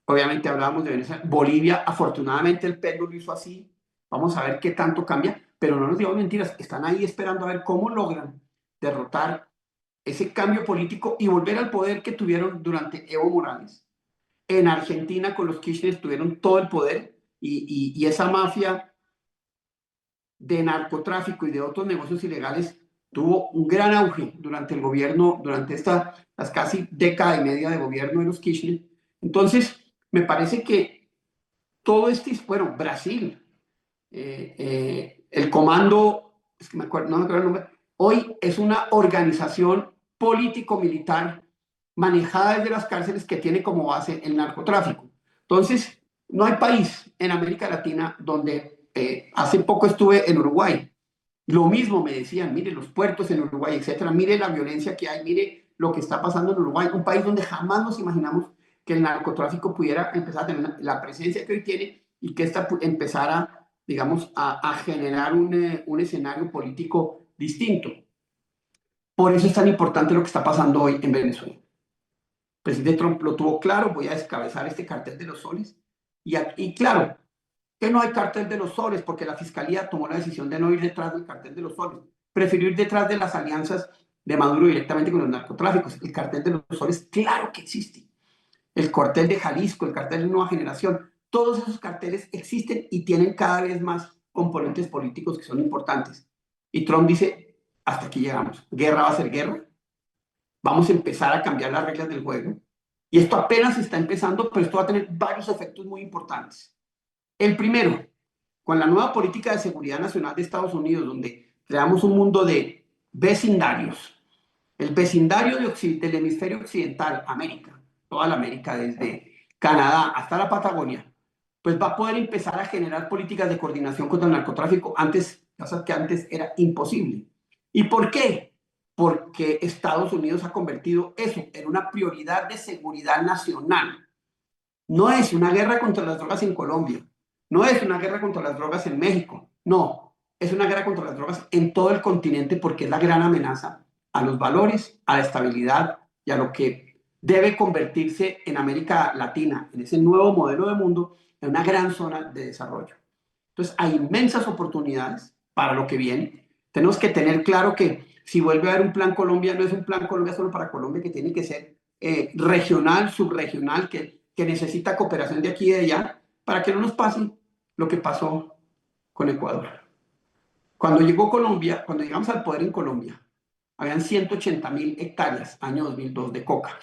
Obviamente hablábamos de Venezuela. Bolivia, afortunadamente el PET lo hizo así. Vamos a ver qué tanto cambia, pero no nos digamos mentiras. Están ahí esperando a ver cómo logran derrotar ese cambio político y volver al poder que tuvieron durante Evo Morales. En Argentina con los Kirchner tuvieron todo el poder y esa mafia de narcotráfico y de otros negocios ilegales tuvo un gran auge durante el gobierno, durante las casi década y media de gobierno de los Kirchner. Entonces, me parece que todo bueno, Brasil, el comando, es que no me acuerdo el nombre, hoy es una organización político-militar manejada desde las cárceles que tiene como base el narcotráfico. Entonces, no hay país en América Latina donde hace poco estuve en Uruguay. Lo mismo me decían, mire los puertos en Uruguay, etcétera, mire la violencia que hay, mire lo que está pasando en Uruguay, un país donde jamás nos imaginamos que el narcotráfico pudiera empezar a tener la presencia que hoy tiene y que esta empezara, digamos, a generar un escenario político distinto. Por eso es tan importante lo que está pasando hoy en Venezuela. El presidente Trump lo tuvo claro, voy a descabezar este cartel de los soles. Y claro, que no hay cartel de los soles porque la fiscalía tomó la decisión de no ir detrás del cartel de los soles. Prefirió ir detrás de las alianzas de Maduro directamente con los narcotráficos. El cartel de los soles, claro que existe. El cartel de Jalisco, el cartel de Nueva Generación, todos esos carteles existen y tienen cada vez más componentes políticos que son importantes. Y Trump dice, hasta aquí llegamos. Guerra va a ser guerra. Vamos a empezar a cambiar las reglas del juego. Y esto apenas está empezando, pero esto va a tener varios efectos muy importantes. El primero, con la nueva política de seguridad nacional de Estados Unidos, donde creamos un mundo de vecindarios. El vecindario del hemisferio occidental, América, toda la América, desde Canadá hasta la Patagonia, pues va a poder empezar a generar políticas de coordinación contra el narcotráfico, cosas que antes era imposible. ¿Y por qué? Porque Estados Unidos ha convertido eso en una prioridad de seguridad nacional. No es una guerra contra las drogas en Colombia, no es una guerra contra las drogas en México, no, es una guerra contra las drogas en todo el continente porque es la gran amenaza a los valores, a la estabilidad y a lo que debe convertirse en América Latina, en ese nuevo modelo de mundo, en una gran zona de desarrollo. Entonces, hay inmensas oportunidades para lo que viene. Tenemos que tener claro que si vuelve a haber un plan Colombia, no es un plan Colombia solo para Colombia, que tiene que ser regional, subregional, que necesita cooperación de aquí y de allá, para que no nos pase lo que pasó con Ecuador. Cuando llegamos al poder en Colombia, habían 180.000 hectáreas, año 2002, de coca.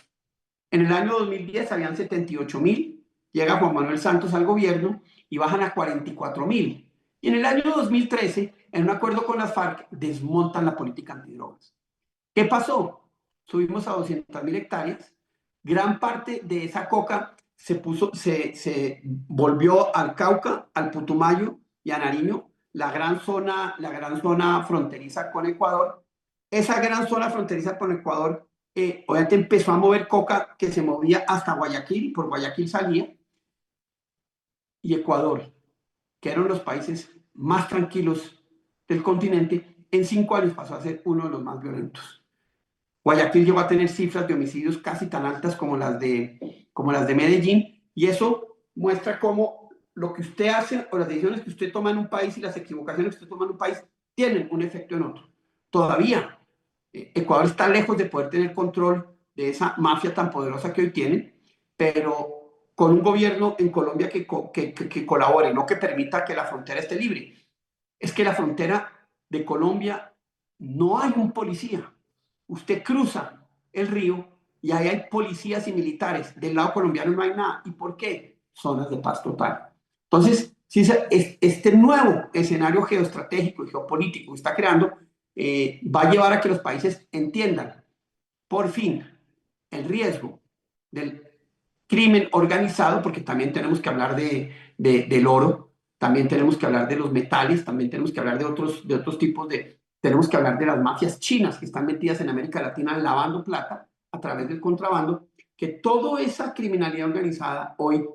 En el año 2010 habían 78.000, llega Juan Manuel Santos al gobierno y bajan a 44.000. Y en el año 2013, en un acuerdo con las FARC, desmontan la política antidrogas. ¿Qué pasó? Subimos a 200.000 hectáreas. Gran parte de esa coca se volvió al Cauca, al Putumayo y a Nariño, la gran zona fronteriza con Ecuador. Esa gran zona fronteriza con Ecuador, obviamente empezó a mover coca que se movía hasta Guayaquil, por Guayaquil salía, y Ecuador, que eran los países más tranquilos del continente, en 5 años pasó a ser uno de los más violentos. Guayaquil llegó a tener cifras de homicidios casi tan altas como las de Medellín, y eso muestra cómo lo que usted hace o las decisiones que usted toma en un país y las equivocaciones que usted toma en un país tienen un efecto en otro. Todavía Ecuador está lejos de poder tener control de esa mafia tan poderosa que hoy tiene, pero con un gobierno en Colombia que colabore, no que permita que la frontera esté libre. Es que la frontera de Colombia no hay un policía. Usted cruza el río y ahí hay policías y militares. Del lado colombiano no hay nada. ¿Y por qué? Zonas de paz total. Entonces, si este nuevo escenario geoestratégico y geopolítico que está creando va a llevar a que los países entiendan, por fin, el riesgo del crimen organizado, porque también tenemos que hablar del oro, también tenemos que hablar de los metales, también tenemos que hablar de otros tipos tenemos que hablar de las mafias chinas que están metidas en América Latina lavando plata a través del contrabando, que toda esa criminalidad organizada hoy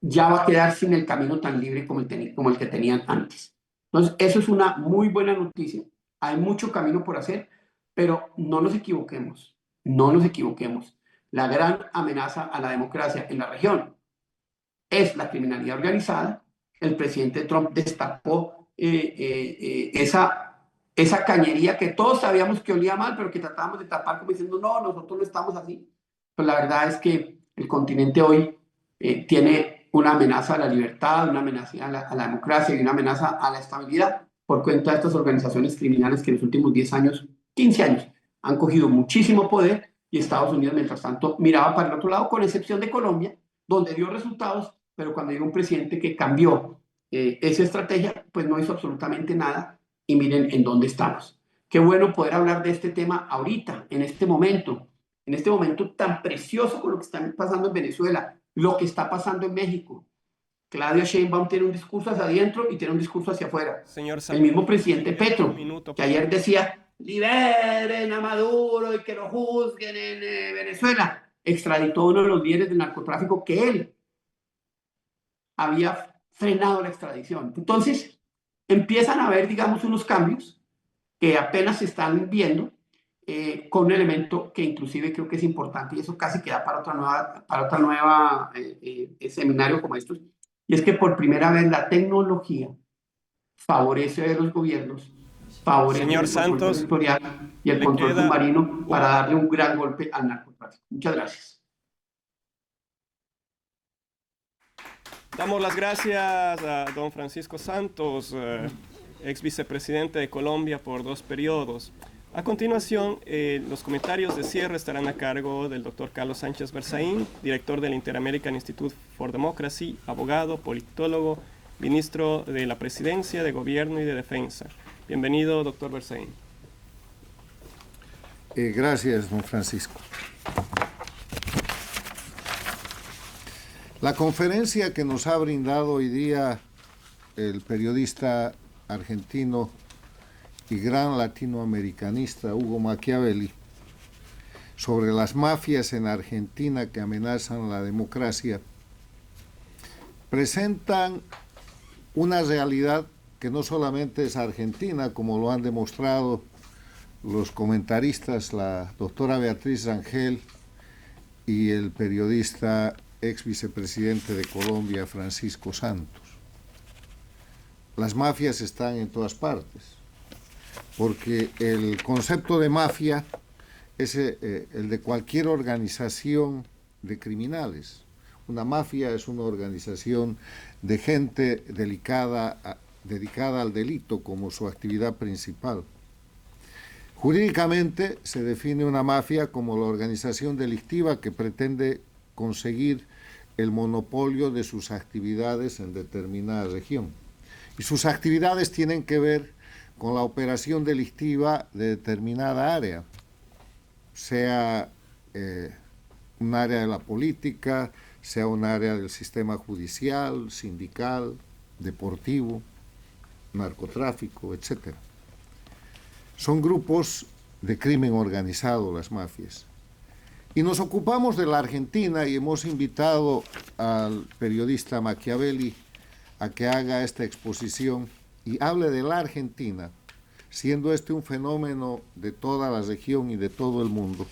ya va a quedar sin el camino tan libre como el que tenían antes. Entonces, eso es una muy buena noticia. Hay mucho camino por hacer, pero no nos equivoquemos, no nos equivoquemos. La gran amenaza a la democracia en la región es la criminalidad organizada. El presidente Trump destapó esa cañería que todos sabíamos que olía mal, pero que tratábamos de tapar como diciendo, no, nosotros no estamos así. Pues la verdad es que el continente hoy tiene una amenaza a la libertad, una amenaza a la democracia y una amenaza a la estabilidad por cuenta de estas organizaciones criminales que en los últimos 10 años, 15 años, han cogido muchísimo poder y Estados Unidos, mientras tanto, miraba para el otro lado, con excepción de Colombia, donde dio resultados, pero cuando llegó un presidente que cambió esa estrategia, pues no hizo absolutamente nada y miren en dónde estamos. Qué bueno poder hablar de este tema ahorita, en este momento tan precioso con lo que está pasando en Venezuela, lo que está pasando en México. Claudia Sheinbaum tiene un discurso hacia adentro y tiene un discurso hacia afuera. Señor El mismo presidente Santos, Petro, un minuto, que ayer decía, liberen a Maduro y que lo juzguen en Venezuela, extraditó a uno de los líderes del narcotráfico que él había frenado la extradición. Entonces, empiezan a haber, digamos, unos cambios que apenas se están viendo, con un elemento que inclusive creo que es importante, y eso casi queda para otra nueva seminario como estos, y es que por primera vez la tecnología favorece a los gobiernos, favorece señor el control Santos, territorial y el le control queda submarino para darle un gran golpe al narcotráfico. Muchas gracias. Damos las gracias a don Francisco Santos, ex vicepresidente de Colombia por 2 periodos. A continuación, los comentarios de cierre estarán a cargo del doctor Carlos Sánchez Berzaín, director del Inter-American Institute for Democracy, abogado, politólogo, ministro de la Presidencia, de Gobierno y de Defensa. Bienvenido, doctor Berzaín. Gracias, don Francisco. La conferencia que nos ha brindado hoy día el periodista argentino y gran latinoamericanista Hugo Machiavelli sobre las mafias en Argentina que amenazan la democracia presentan una realidad que no solamente es argentina, como lo han demostrado los comentaristas, la doctora Beatriz Rangel y el periodista ex vicepresidente de Colombia, Francisco Santos. Las mafias están en todas partes, porque el concepto de mafia es el de cualquier organización de criminales. Una mafia es una organización de gente dedicada al delito como su actividad principal. Jurídicamente se define una mafia como la organización delictiva que pretende conseguir el monopolio de sus actividades en determinada región. Y sus actividades tienen que ver con la operación delictiva de determinada área, sea un área de la política, sea un área del sistema judicial, sindical, deportivo, narcotráfico, etc. Son grupos de crimen organizado las mafias. Y nos ocupamos de la Argentina y hemos invitado al periodista Machiavelli a que haga esta exposición y hable de la Argentina, siendo este un fenómeno de toda la región y de todo el mundo,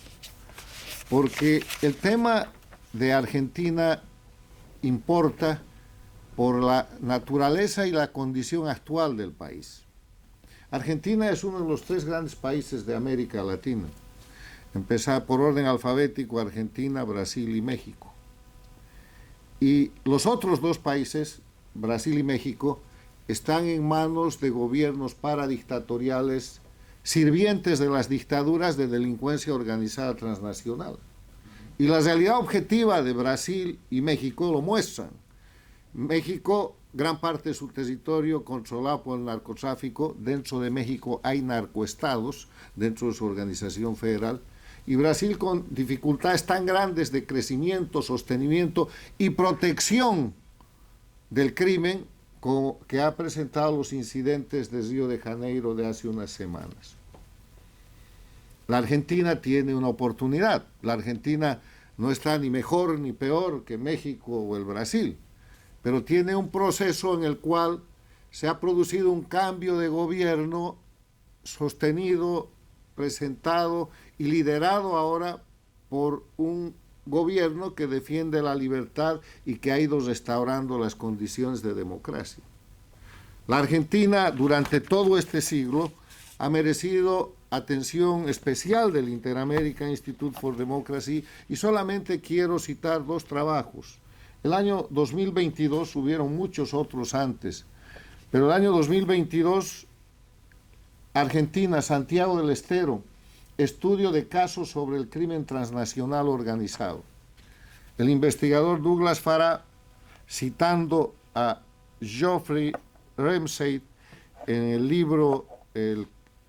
porque el tema de Argentina importa por la naturaleza y la condición actual del país. Argentina es uno de los 3 grandes países de América Latina. Empezar por orden alfabético: Argentina, Brasil y México. Y los otros 2 países, Brasil y México, están en manos de gobiernos paradictatoriales, sirvientes de las dictaduras de delincuencia organizada transnacional. Y la realidad objetiva de Brasil y México lo muestran. México, gran parte de su territorio controlado por el narcotráfico. Dentro de México hay narcoestados dentro de su organización federal. Y Brasil con dificultades tan grandes de crecimiento, sostenimiento y protección del crimen que ha presentado los incidentes de Río de Janeiro de hace unas semanas. La Argentina tiene una oportunidad. La Argentina no está ni mejor ni peor que México o el Brasil, pero tiene un proceso en el cual se ha producido un cambio de gobierno sostenido, presentado y liderado ahora por un gobierno que defiende la libertad y que ha ido restaurando las condiciones de democracia. La Argentina durante todo este siglo ha merecido atención especial del Inter-American Institute for Democracy y solamente quiero citar 2 trabajos. El año 2022 hubieron muchos otros antes, pero el año 2022, Argentina, Santiago del Estero, estudio de casos sobre el crimen transnacional organizado. El investigador Douglas Farah, citando a Geoffrey Ramsey en el libro El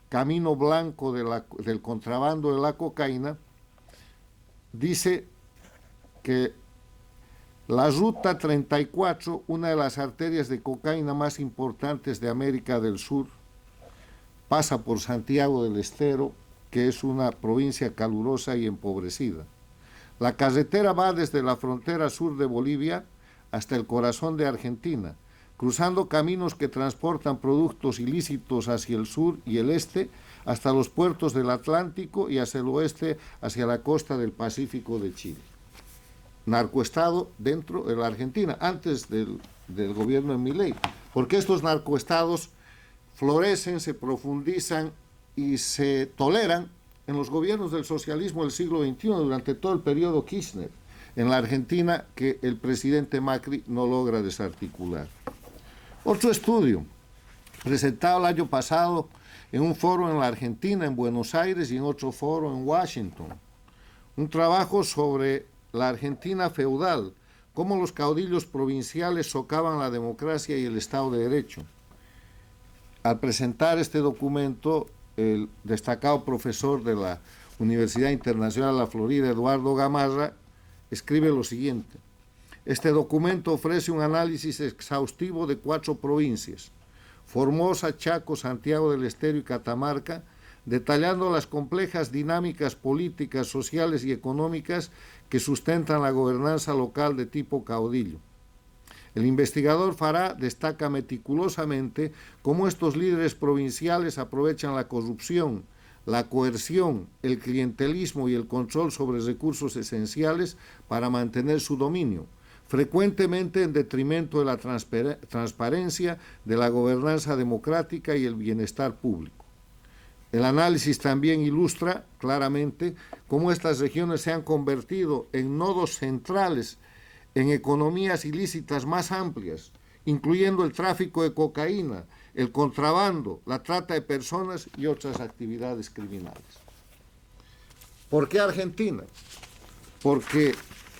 Camino Blanco del contrabando de la cocaína, dice que la Ruta 34, una de las arterias de cocaína más importantes de América del Sur, pasa por Santiago del Estero, que es una provincia calurosa y empobrecida. La carretera va desde la frontera sur de Bolivia hasta el corazón de Argentina, cruzando caminos que transportan productos ilícitos hacia el sur y el este, hasta los puertos del Atlántico y hacia el oeste, hacia la costa del Pacífico de Chile. Narcoestado dentro de la Argentina, antes del gobierno de Milei, porque estos narcoestados florecen, se profundizan y se toleran en los gobiernos del socialismo del siglo XXI durante todo el periodo Kirchner, en la Argentina que el presidente Macri no logra desarticular. Otro estudio, presentado el año pasado en un foro en la Argentina, en Buenos Aires, y en otro foro en Washington. Un trabajo sobre la Argentina feudal, cómo los caudillos provinciales socavan la democracia y el Estado de Derecho. Al presentar este documento, el destacado profesor de la Universidad Internacional de la Florida, Eduardo Gamarra, escribe lo siguiente: este documento ofrece un análisis exhaustivo de 4 provincias, Formosa, Chaco, Santiago del Estero y Catamarca, detallando las complejas dinámicas políticas, sociales y económicas que sustentan la gobernanza local de tipo caudillo. El investigador Farah destaca meticulosamente cómo estos líderes provinciales aprovechan la corrupción, la coerción, el clientelismo y el control sobre recursos esenciales para mantener su dominio, frecuentemente en detrimento de la transparencia, de la gobernanza democrática y el bienestar público. El análisis también ilustra claramente cómo estas regiones se han convertido en nodos centrales en economías ilícitas más amplias, incluyendo el tráfico de cocaína, el contrabando, la trata de personas y otras actividades criminales. ¿Por qué Argentina? Porque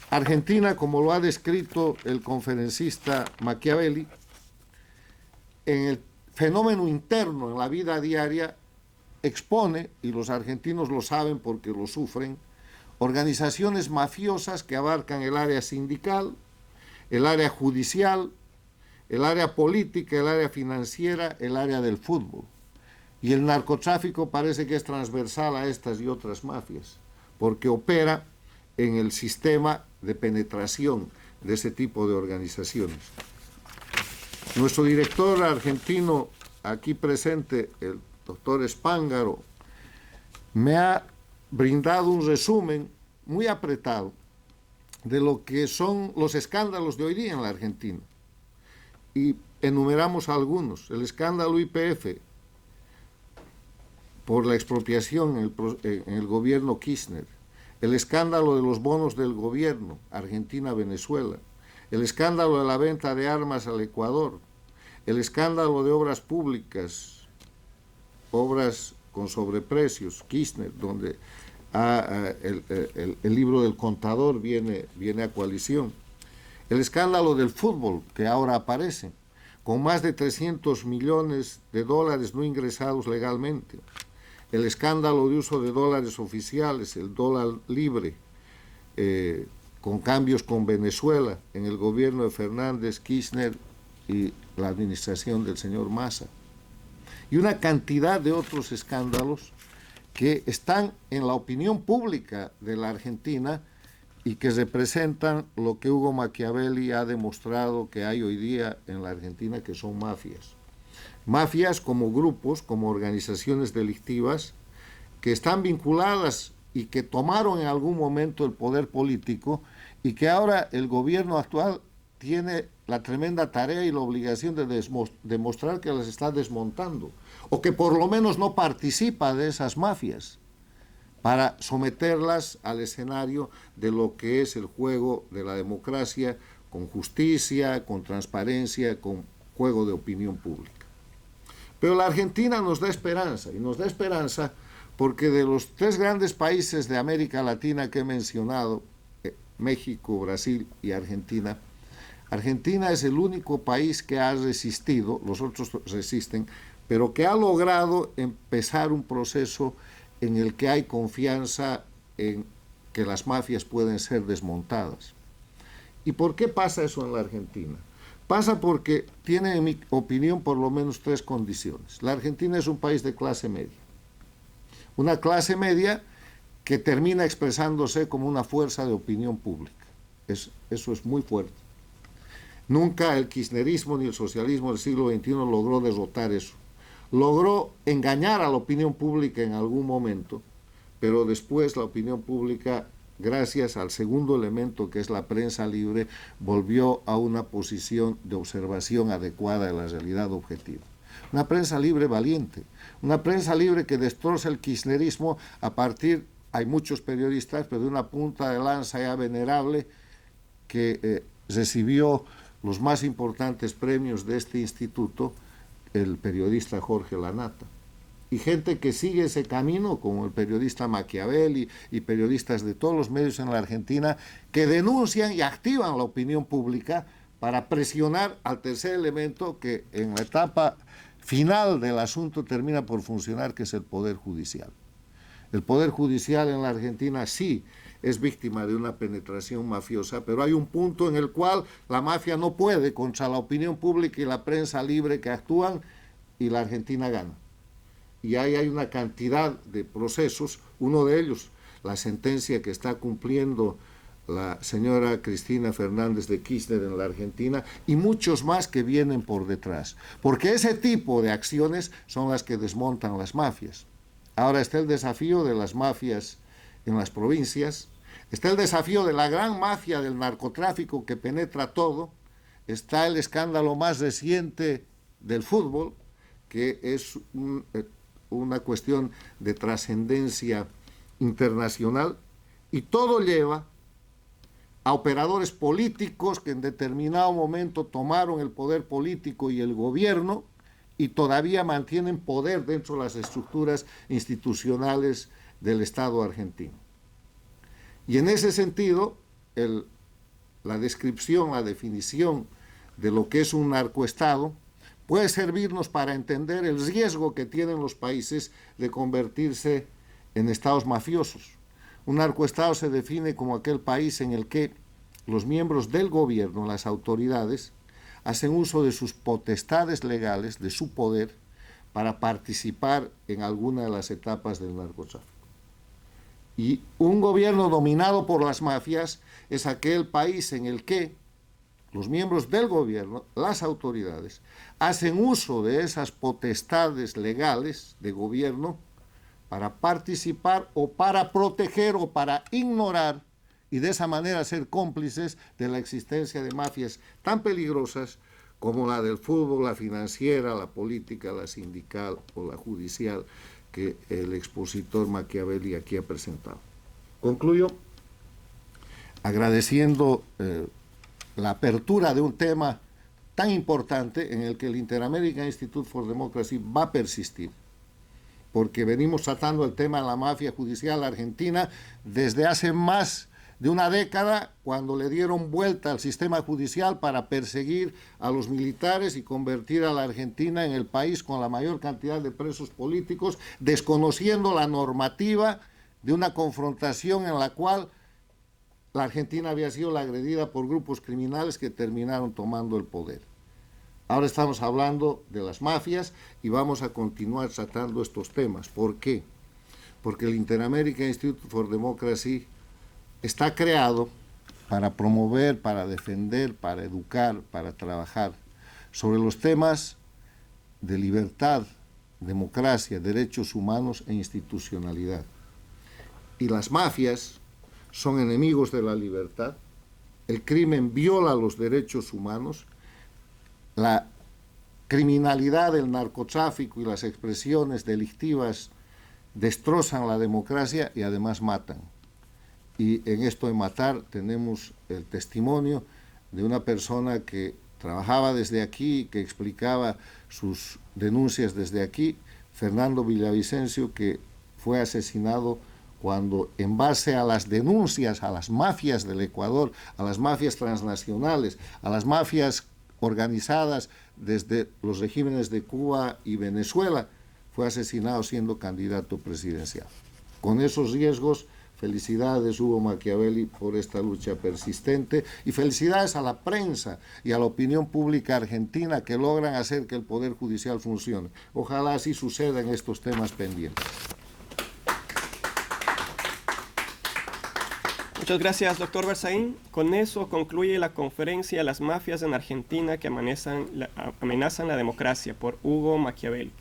Argentina, como lo ha descrito el conferencista Machiavelli, en el fenómeno interno, en la vida diaria, expone, y los argentinos lo saben porque lo sufren, organizaciones mafiosas que abarcan el área sindical, el área judicial, el área política, el área financiera, el área del fútbol. Y el narcotráfico parece que es transversal a estas y otras mafias, porque opera en el sistema de penetración de ese tipo de organizaciones. Nuestro director argentino, aquí presente, el doctor Spángaro, me ha brindado un resumen muy apretado de lo que son los escándalos de hoy día en la Argentina. Y enumeramos algunos: el escándalo YPF por la expropiación en el gobierno Kirchner, el escándalo de los bonos del gobierno, Argentina-Venezuela, el escándalo de la venta de armas al Ecuador, el escándalo de obras públicas, obras con sobreprecios, Kirchner, donde el libro del contador viene a coalición, el escándalo del fútbol, que ahora aparece, con más de 300 millones de dólares no ingresados legalmente, el escándalo de uso de dólares oficiales, el dólar libre, con cambios con Venezuela en el gobierno de Fernández, Kirchner y la administración del señor Massa, y una cantidad de otros escándalos que están en la opinión pública de la Argentina y que representan lo que Hugo Machiavelli ha demostrado que hay hoy día en la Argentina, que son mafias. Mafias como grupos, como organizaciones delictivas que están vinculadas y que tomaron en algún momento el poder político y que ahora el gobierno actual tiene la tremenda tarea y la obligación de demostrar que las está desmontando, o que por lo menos no participa de esas mafias, para someterlas al escenario de lo que es el juego de la democracia con justicia, con transparencia, con juego de opinión pública. Pero la Argentina nos da esperanza, y nos da esperanza porque de los 3 grandes países de América Latina que he mencionado, México, Brasil y Argentina, Argentina es el único país que ha resistido, los otros resisten, pero que ha logrado empezar un proceso en el que hay confianza en que las mafias pueden ser desmontadas. ¿Y por qué pasa eso en la Argentina? Pasa porque tiene, en mi opinión, por lo menos 3 condiciones. La Argentina es un país de clase media. Una clase media que termina expresándose como una fuerza de opinión pública. Eso es muy fuerte. Nunca el kirchnerismo ni el socialismo del siglo XXI logró derrotar eso. Logró engañar a la opinión pública en algún momento, pero después la opinión pública, gracias al segundo elemento que es la prensa libre, volvió a una posición de observación adecuada de la realidad objetiva. Una prensa libre valiente, una prensa libre que destroza el kirchnerismo a partir, hay muchos periodistas, pero de una punta de lanza ya venerable que recibió los más importantes premios de este instituto, el periodista Jorge Lanata. Y gente que sigue ese camino, como el periodista Machiavelli y periodistas de todos los medios en la Argentina, que denuncian y activan la opinión pública para presionar al tercer elemento que en la etapa final del asunto termina por funcionar, que es el Poder Judicial. El Poder Judicial en la Argentina sí es víctima de una penetración mafiosa, pero hay un punto en el cual la mafia no puede contra la opinión pública y la prensa libre que actúan, y la Argentina gana. Y ahí hay una cantidad de procesos, uno de ellos, la sentencia que está cumpliendo la señora Cristina Fernández de Kirchner en la Argentina, y muchos más que vienen por detrás, porque ese tipo de acciones son las que desmontan las mafias. Ahora está el desafío de las mafias en las provincias, está el desafío de la gran mafia del narcotráfico que penetra todo, está el escándalo más reciente del fútbol, que es una cuestión de trascendencia internacional, y todo lleva a operadores políticos que en determinado momento tomaron el poder político y el gobierno y todavía mantienen poder dentro de las estructuras institucionales del Estado argentino. Y en ese sentido, la descripción, la definición de lo que es un narcoestado puede servirnos para entender el riesgo que tienen los países de convertirse en estados mafiosos. Un narcoestado se define como aquel país en el que los miembros del gobierno, las autoridades, hacen uso de sus potestades legales, de su poder, para participar en alguna de las etapas del narcotráfico. Y un gobierno dominado por las mafias es aquel país en el que los miembros del gobierno, las autoridades, hacen uso de esas potestades legales de gobierno para participar o para proteger o para ignorar, y de esa manera ser cómplices de la existencia de mafias tan peligrosas como la del fútbol, la financiera, la política, la sindical o la judicial, que el expositor Machiavelli aquí ha presentado. Concluyo agradeciendo la apertura de un tema tan importante en el que el Inter-American Institute for Democracy va a persistir, porque venimos tratando el tema de la mafia judicial argentina desde hace más de una década, cuando le dieron vuelta al sistema judicial para perseguir a los militares y convertir a la Argentina en el país con la mayor cantidad de presos políticos, desconociendo la normativa de una confrontación en la cual la Argentina había sido la agredida por grupos criminales que terminaron tomando el poder. Ahora estamos hablando de las mafias y vamos a continuar tratando estos temas. ¿Por qué? Porque el Inter-American Institute for Democracy está creado para promover, para defender, para educar, para trabajar sobre los temas de libertad, democracia, derechos humanos e institucionalidad. Y las mafias son enemigos de la libertad, el crimen viola los derechos humanos, la criminalidad, el narcotráfico y las expresiones delictivas destrozan la democracia y además matan. Y en esto de matar tenemos el testimonio de una persona que trabajaba desde aquí, que explicaba sus denuncias desde aquí, Fernando Villavicencio, que fue asesinado cuando, en base a las denuncias a las mafias del Ecuador, a las mafias transnacionales, a las mafias organizadas desde los regímenes de Cuba y Venezuela, fue asesinado siendo candidato presidencial. Con esos riesgos, felicidades Hugo Machiavelli por esta lucha persistente, y felicidades a la prensa y a la opinión pública argentina que logran hacer que el Poder Judicial funcione. Ojalá así suceda en estos temas pendientes. Muchas gracias, doctor Berzaín. Con eso concluye la conferencia Las mafias en Argentina que amenazan la democracia por Hugo Machiavelli.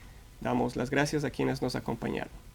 Damos las gracias a quienes nos acompañaron.